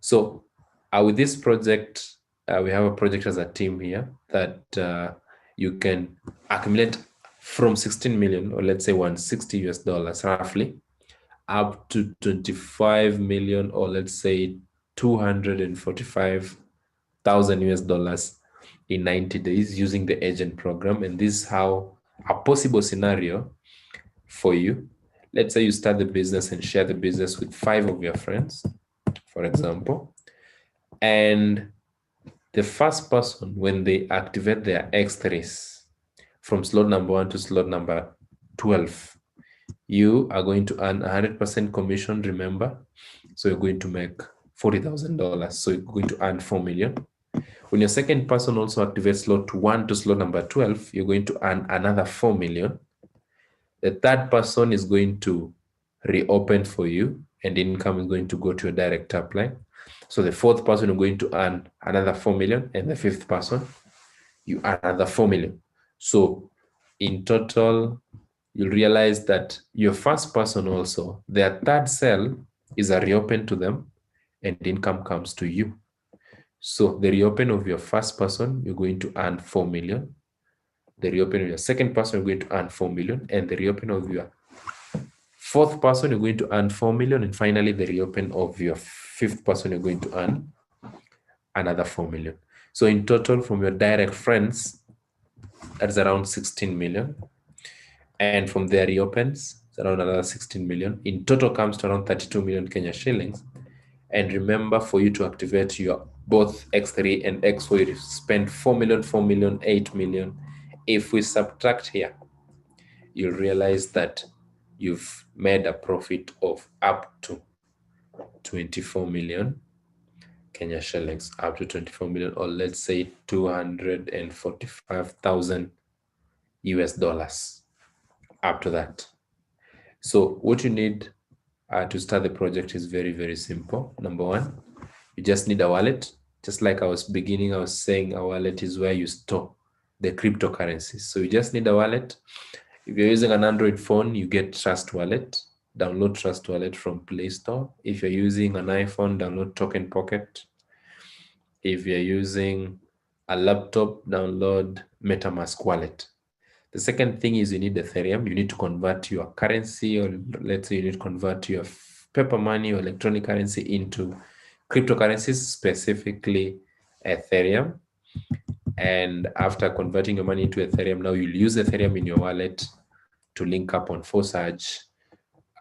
So with this project, we have a project as a team here that you can accumulate from 16 million, or let's say $160 US roughly, up to 25 million, or let's say $245,000 US in 90 days using the agent program. And this is how a possible scenario for you. Let's say you start the business and share the business with 5 of your friends, for example. And the first person, when they activate their X3s from slot number 1 to slot number 12, you are going to earn 100% commission, remember? So you're going to make $40,000. So you're going to earn 4 million. When your second person also activates slot 1 to slot number 12, you're going to earn another 4 million. The third person is going to reopen for you, and income is going to go to your direct upline. So the fourth person is going to earn another 4 million, and the fifth person, you earn another 4 million. So in total, you'll realize that your first person also, their third cell is a reopen to them, and income comes to you. So the reopen of your first person, you're going to earn 4 million. The reopen of your second person, you're going to earn 4 million. And the reopen of your fourth person, you're going to earn 4 million. And finally, the reopen of your fifth person, you're going to earn another 4 million. So in total, from your direct friends, that's around 16 million. And from their reopens, it's around another 16 million. In total comes to around 32 million Kenya shillings. And remember, for you to activate your both X3 and X4, you spend 4 million, 4 million, 8 million. If we subtract here, you'll realize that you've made a profit of up to 24 million Kenya shillings, up to 24 million, or let's say $245,000 US, up to that. So what you need to start the project is very, very simple. Number one, you just need a wallet. Just like I was saying, a wallet is where you store the cryptocurrencies. So you just need a wallet. If you're using an Android phone, you get Trust Wallet. Download Trust Wallet from Play Store. If you're using an iPhone, download Token Pocket. If you're using a laptop, download MetaMask Wallet. The second thing is you need Ethereum. You need to convert your currency, or let's say you need to convert your paper money or electronic currency into cryptocurrencies, specifically Ethereum. And after converting your money into Ethereum, now you'll use Ethereum in your wallet to link up on Forsage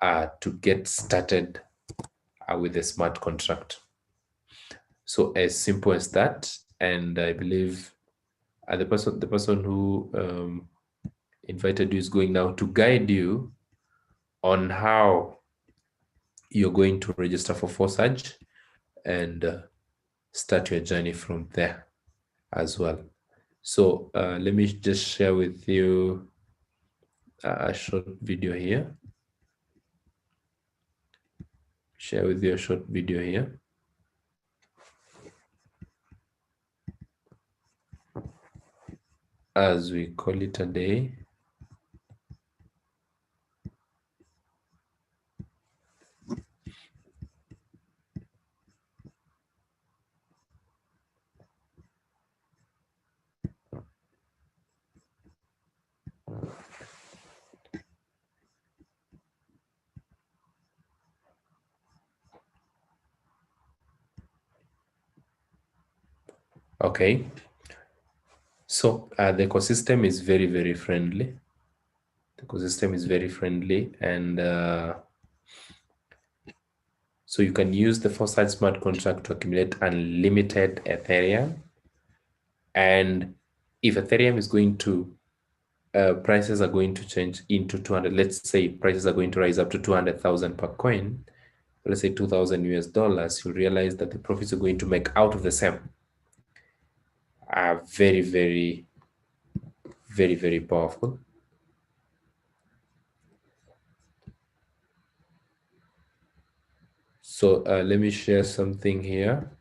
to get started with a smart contract. So as simple as that. And I believe the person who invited you is going now to guide you on how you're going to register for Forsage and start your journey from there as well. So let me just share with you a short video here. Share with you a short video here. As we call it a day. Okay, so the ecosystem is very, very friendly. The ecosystem is very friendly, and so you can use the Forsage smart contract to accumulate unlimited Ethereum. And if Ethereum is going to, prices are going to change into 200, let's say prices are going to rise up to 200,000 per coin, let's say 2,000 US dollars, you'll realize that the profits you're going to make out of the same are very, very, very, very powerful. So let me share something here.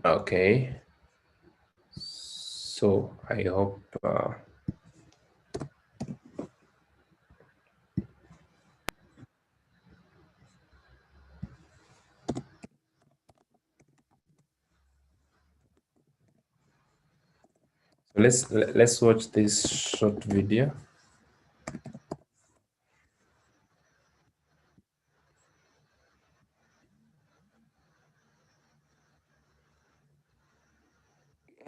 Okay, so I hope let's watch this short video.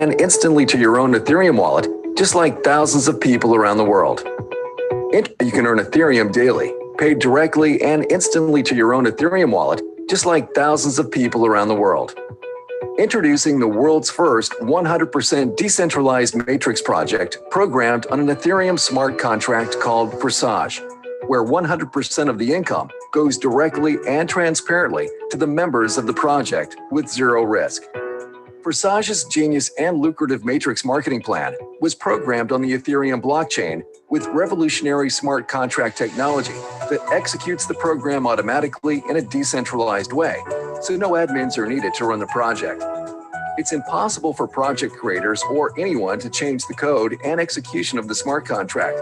And instantly to your own Ethereum wallet, just like thousands of people around the world. You can earn Ethereum daily, paid directly and instantly to your own Ethereum wallet, just like thousands of people around the world. Introducing the world's first 100% decentralized matrix project programmed on an Ethereum smart contract called Forsage, where 100% of the income goes directly and transparently to the members of the project with zero risk. Forsage's genius and lucrative matrix marketing plan was programmed on the Ethereum blockchain with revolutionary smart contract technology that executes the program automatically in a decentralized way, so no admins are needed to run the project. It's impossible for project creators or anyone to change the code and execution of the smart contract,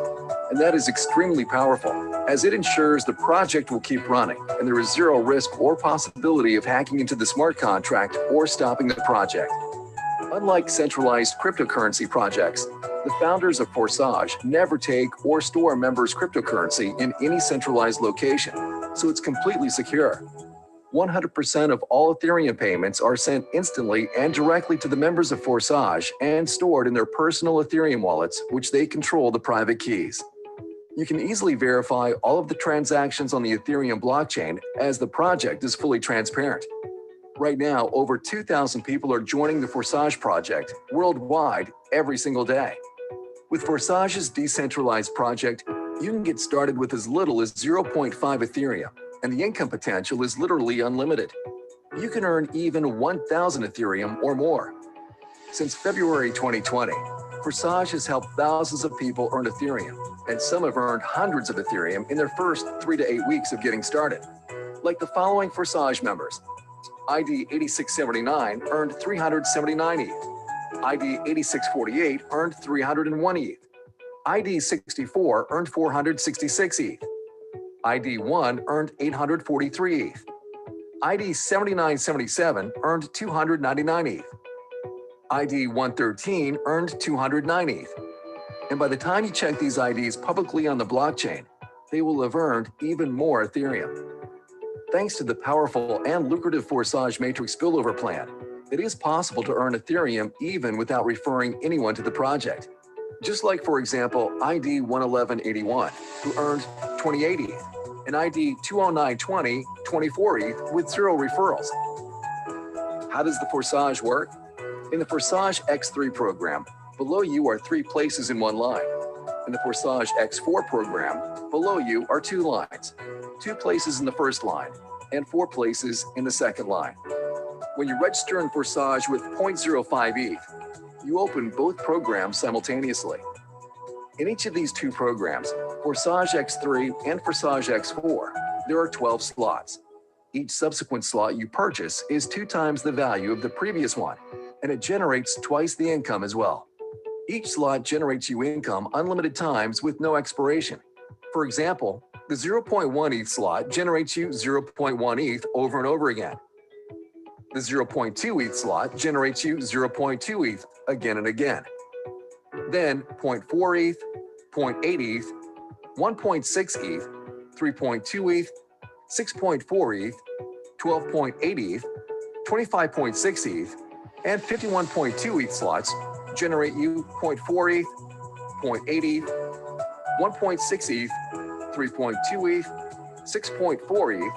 and that is extremely powerful, as it ensures the project will keep running and there is zero risk or possibility of hacking into the smart contract or stopping the project. Unlike centralized cryptocurrency projects, the founders of Forsage never take or store members' cryptocurrency in any centralized location, so it's completely secure. 100% of all Ethereum payments are sent instantly and directly to the members of Forsage and stored in their personal Ethereum wallets, which they control the private keys. You can easily verify all of the transactions on the Ethereum blockchain as the project is fully transparent. Right now, over 2,000 people are joining the Forsage project worldwide every single day. With Forsage's decentralized project, you can get started with as little as 0.5 Ethereum, and the income potential is literally unlimited. You can earn even 1,000 Ethereum or more. Since February 2020, Forsage has helped thousands of people earn Ethereum, and some have earned hundreds of Ethereum in their first 3 to 8 weeks of getting started. Like the following Forsage members: ID 8679 earned 379 ETH. ID 8648 earned 301 ETH. ID 64 earned 466 ETH. ID 1 earned 843 ETH. ID 7977 earned 299 ETH. ID 113 earned 209 ETH. And by the time you check these IDs publicly on the blockchain, they will have earned even more Ethereum. Thanks to the powerful and lucrative Forsage Matrix spillover plan, it is possible to earn Ethereum even without referring anyone to the project. Just like, for example, ID 11181, who earned 28 ETH, and ID 20920, 24 ETH with 0 referrals. How does the Forsage work? In the Forsage X3 program, below you are 3 places in one line. In the Forsage X4 program, below you are 2 lines, 2 places in the first line, and 4 places in the second line. When you register in Forsage with 0.05 ETH, you open both programs simultaneously. In each of these 2 programs, Forsage X3 and Forsage X4, there are 12 slots. Each subsequent slot you purchase is 2 times the value of the previous one, and it generates twice the income as well. Each slot generates you income unlimited times with no expiration. For example, the 0.1 ETH slot generates you 0.1 ETH over and over again. The 0.2 ETH slot generates you 0.2 ETH again and again. Then 0.4 ETH, 0.8 ETH, 1.6 ETH, 3.2 ETH, 6.4 ETH, 12.8 ETH, 25.6 ETH, and 51.2 ETH slots generate you 0.4 ETH, 0.8 ETH, 1.6 ETH, 3.2 ETH, 6.4 ETH,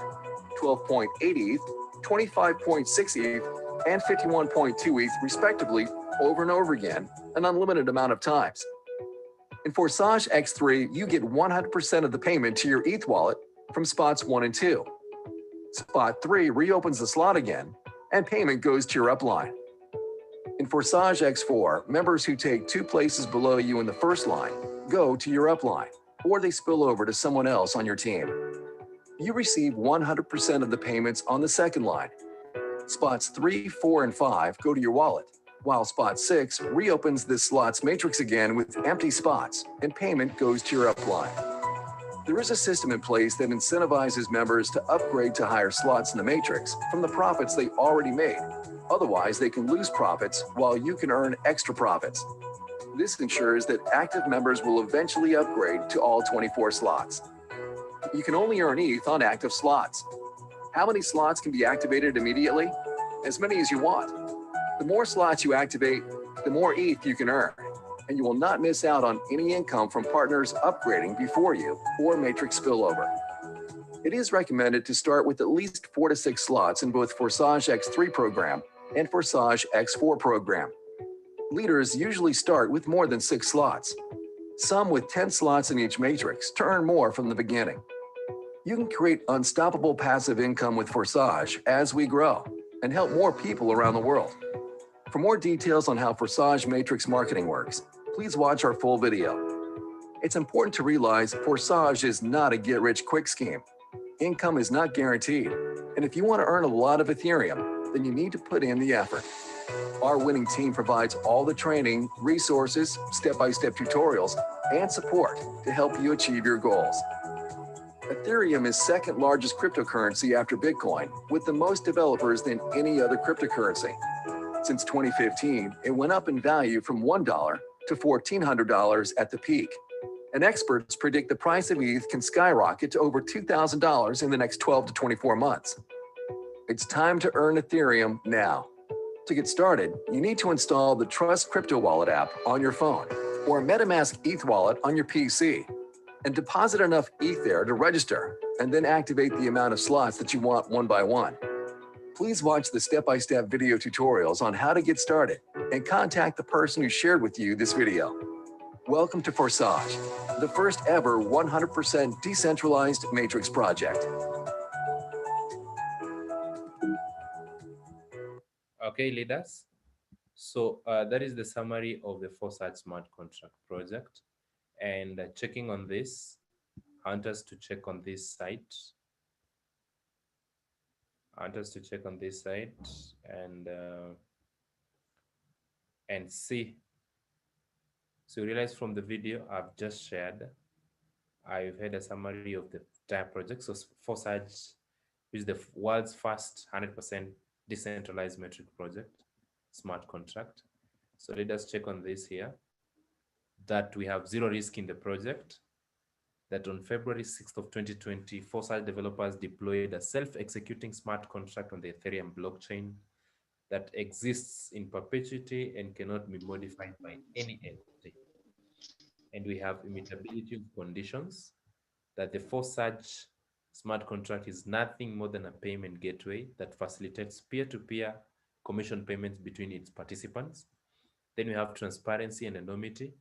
12.8 ETH, 25.6 ETH, and 51.2 ETH respectively over and over again, an unlimited amount of times. In Forsage X3, you get 100% of the payment to your ETH wallet from spots 1 and 2. Spot 3 reopens the slot again, and payment goes to your upline. In Forsage X4, members who take 2 places below you in the first line go to your upline, or they spill over to someone else on your team. You receive 100% of the payments on the second line. Spots 3, 4, and 5 go to your wallet, while spot 6 reopens this slot's matrix again with empty spots, and payment goes to your upline. There is a system in place that incentivizes members to upgrade to higher slots in the matrix from the profits they already made. Otherwise, they can lose profits while you can earn extra profits. This ensures that active members will eventually upgrade to all 24 slots. You can only earn ETH on active slots. How many slots can be activated immediately? As many as you want. The more slots you activate, the more ETH you can earn, and you will not miss out on any income from partners upgrading before you or matrix spillover. It is recommended to start with at least 4 to 6 slots in both Forsage X3 program and Forsage X4 program. Leaders usually start with more than 6 slots, some with 10 slots in each matrix to earn more from the beginning. You can create unstoppable passive income with Forsage as we grow and help more people around the world. For more details on how Forsage Matrix marketing works, please watch our full video. It's important to realize Forsage is not a get-rich-quick scheme. Income is not guaranteed, and if you want to earn a lot of Ethereum, then you need to put in the effort. Our winning team provides all the training, resources, step-by-step tutorials, and support to help you achieve your goals. Ethereum is second largest cryptocurrency after Bitcoin, with the most developers than any other cryptocurrency. Since 2015, it went up in value from $1 to $1,400 at the peak. And experts predict the price of ETH can skyrocket to over $2,000 in the next 12 to 24 months. It's time to earn Ethereum now. To get started, you need to install the Trust Crypto Wallet app on your phone or a MetaMask ETH wallet on your PC and deposit enough ETH there to register and then activate the amount of slots that you want one by one. Please watch the step-by-step video tutorials on how to get started and contact the person who shared with you this video. Welcome to Forsage, the first ever 100% decentralized matrix project. Okay, leaders. So that is the summary of the Forsage smart contract project. And checking on this, I want us to check on this site. And see. So you realize from the video I've just shared, I've had a summary of the entire project. So Forsage is the world's first 100% decentralized metric project, smart contract. So let us check on this here, that we have 0 risk in the project. that on February 6th of 2020, Forsage developers deployed a self-executing smart contract on the Ethereum blockchain that exists in perpetuity and cannot be modified by any entity. And we have immutability of conditions, that the Forsage smart contract is nothing more than a payment gateway that facilitates peer-to-peer commission payments between its participants. Then we have transparency and anonymity,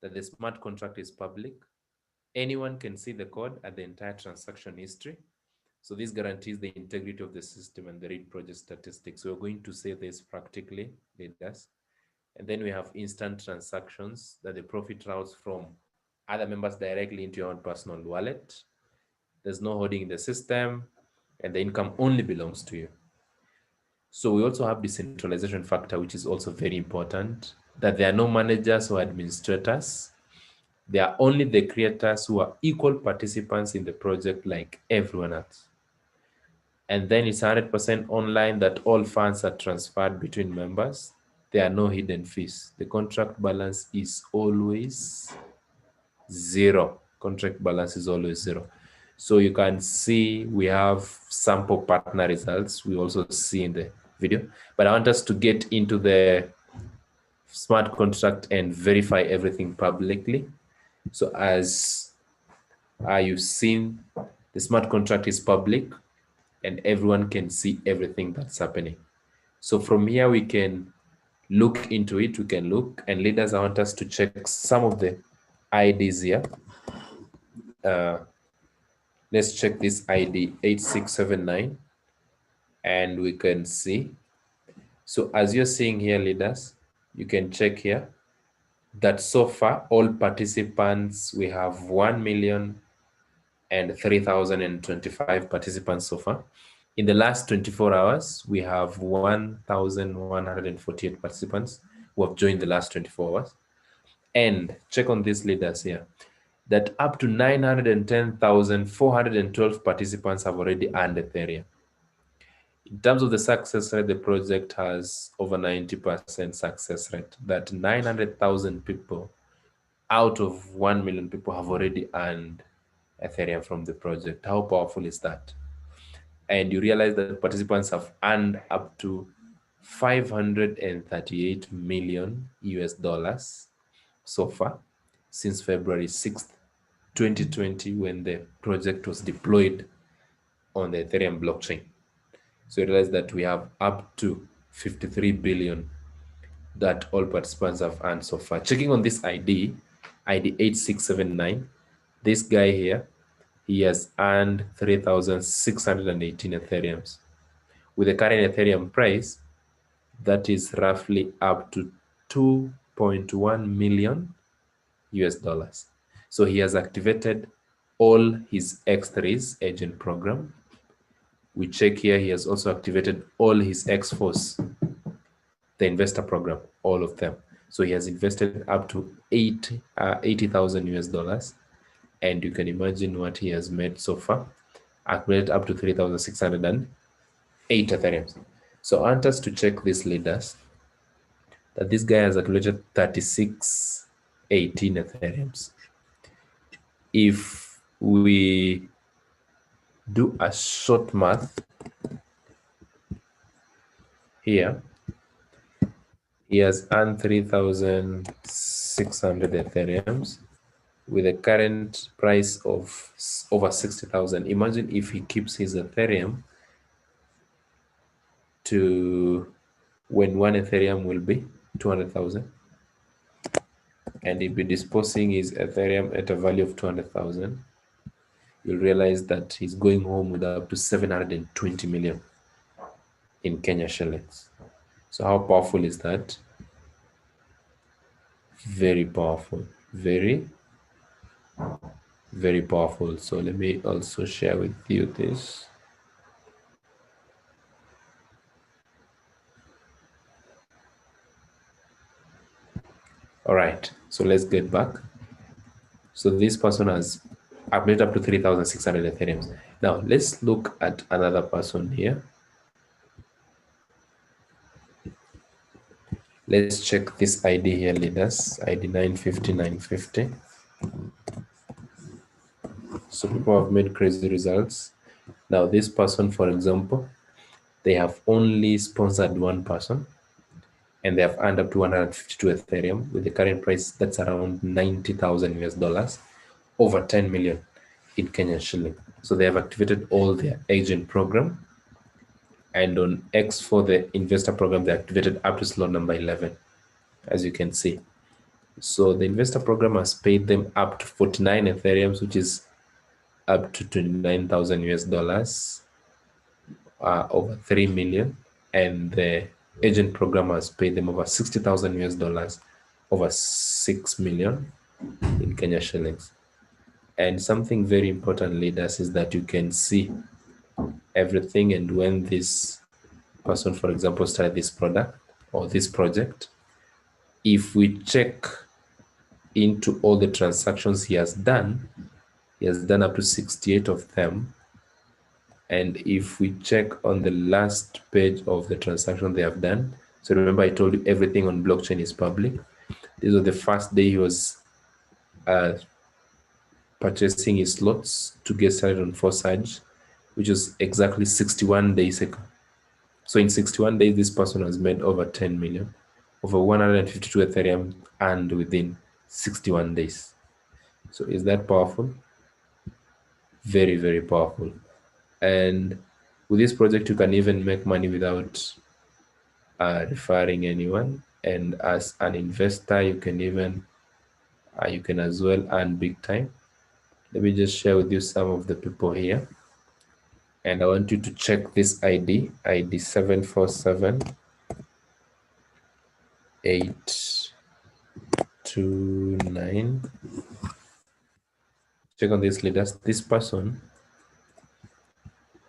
that the smart contract is public. Anyone can see the code and the entire transaction history. So this guarantees the integrity of the system and the read project statistics. We're going to say this practically, leaders. And then we have instant transactions, that the profit routes from other members directly into your own personal wallet. There's no holding in the system, and the income only belongs to you. So we also have decentralization factor, which is also very important, that there are no managers or administrators. They are only the creators who are equal participants in the project like everyone else. And then it's 100% online, that all funds are transferred between members. There are no hidden fees. The contract balance is always zero. Contract balance is always zero. So you can see we have sample partner results. We also see in the video, but I want us to get into the smart contract and verify everything publicly. So as you've seen, the smart contract is public and everyone can see everything that's happening. So from here, we can look into it. We can look, and leaders, I want us to check some of the IDs here. Let's check this ID 8679, and we can see. So as you're seeing here, leaders, you can check here that so far all participants, we have 1,003,025 participants so far. In the last 24 hours, we have 1,148 participants who have joined the last 24 hours. And check on these leaders here, that up to 910,412 participants have already earned Ethereum. In terms of the success rate, the project has over 90% success rate, that 900,000 people out of 1 million people have already earned Ethereum from the project. How powerful is that? And you realize that participants have earned up to 538 million US dollars so far since February 6th, 2020, when the project was deployed on the Ethereum blockchain. So you realize that we have up to 53 billion that all participants have earned so far. Checking on this ID 8679, this guy here, he has earned 3,618 Ethereums. With the current Ethereum price, that is roughly up to 2.1 million US dollars. So he has activated all his X3's agent program. We check here, he has also activated all his X4's, the investor program, all of them. So he has invested up to 80,000 US dollars. And you can imagine what he has made so far, accumulated up to 3,608 Ethereums. So I want us to check these leaders, that this guy has accumulated 3618 Ethereums. If we do a short math here, he has earned 3,600 Ethereums with a current price of over 60,000. Imagine if he keeps his Ethereum to when one Ethereum will be 200,000, and he'll be disposing his Ethereum at a value of 200,000. You'll realize that he's going home with up to 720 million in Kenya shillings. So how powerful is that? Very powerful, very, very powerful. So let me also share with you this. All right, so let's get back. So this person has upgraded up to 3,600 Ethereums. Now let's look at another person here. Let's check this ID here, leaders, ID 950. So people have made crazy results. Now this person, for example, they have only sponsored one person and they have earned up to 152 Ethereum with the current price that's around 90,000 US dollars, over 10 million in Kenyan shilling. So they have activated all their agent program, and on X4, the investor program, they activated up to slot number 11, as you can see. So the investor program has paid them up to 49 Ethereums, which is up to 29,000 US dollars, over 3 million. And the agent program has paid them over 60,000 US dollars, over 6 million in Kenya shillings. And something very important, leaders, is that you can see everything. And when this person, for example, started this product or this project, if we check into all the transactions he has done up to 68 of them. And if we check on the last page of the transaction they have done, so remember I told you everything on blockchain is public. This was the first day he was purchasing his slots to get started on Forsage, which was exactly 61 days ago. So in 61 days, this person has made over 10 million, over 152 Ethereum, and within 61 days. So is that powerful? Very, very powerful. And with this project, you can even make money without referring anyone. And as an investor, you can even, you can as well earn big time. Let me just share with you some of the people here. And I want you to check this ID 747-829. Check on these leaders. This person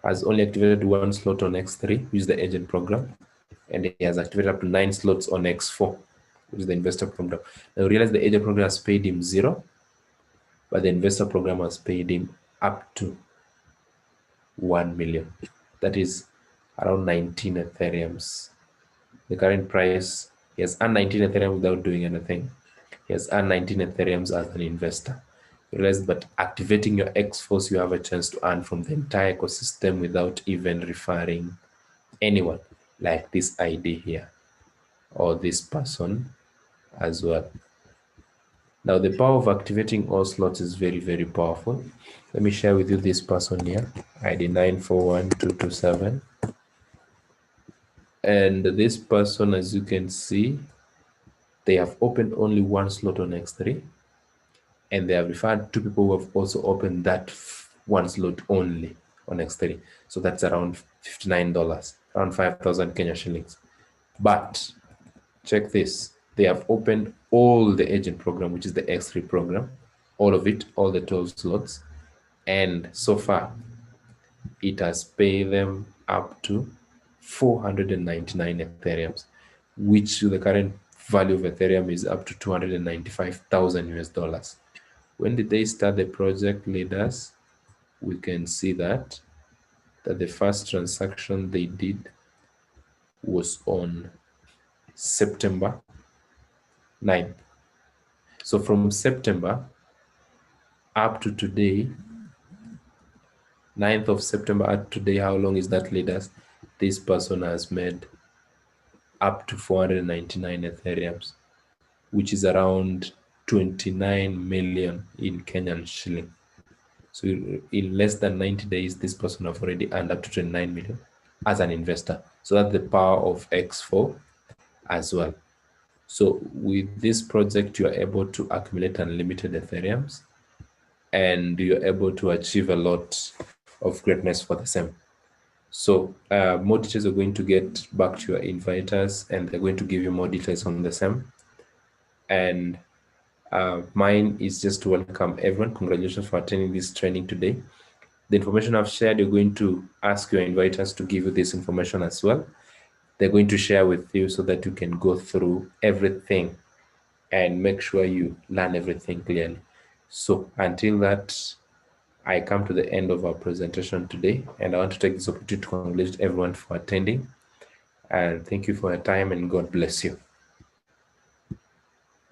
has only activated one slot on X3, which is the agent program, and he has activated up to 9 slots on X4, which is the investor program. Now realize the agent program has paid him 0, but the investor program has paid him up to 1 million. That is around 19 Ethereums. The current price, he has earned 19 Ethereum without doing anything. He has earned 19 Ethereums as an investor. Realize, but activating your X-Force, you have a chance to earn from the entire ecosystem without even referring anyone, like this ID here, or this person as well. Now, the power of activating all slots is very, very powerful. Let me share with you this person here, ID 941227. And this person, as you can see, they have opened only one slot on X3. And they have referred 2 people who have also opened that one slot only on X3. So that's around $59, around 5,000 Kenya shillings. But check this, they have opened all the agent program, which is the X3 program, all of it, all the 12 slots. And so far, it has paid them up to 499 Ethereums, which the current value of Ethereum is up to 295,000 US dollars. When did they start the project, leaders? We can see that the first transaction they did was on September 9th. So from September up to today, 9th of September up to today, how long is that, leaders? This person has made up to 499 Ethereums, which is around 29 million in Kenyan shilling. So in less than 90 days, this person have already earned up to 29 million as an investor. So that's the power of X4 as well. So with this project, you are able to accumulate unlimited Ethereums, and you're able to achieve a lot of greatness for the same. So more details are going to get back to your inviters, and they're going to give you more details on the same. And mine is just to welcome everyone. Congratulations for attending this training today. The information I've shared, you're going to ask your inviters to give you this information as well. They're going to share with you so that you can go through everything and make sure you learn everything clearly. So until that, I come to the end of our presentation today, and I want to take this opportunity to congratulate everyone for attending. And thank you for your time, and God bless you.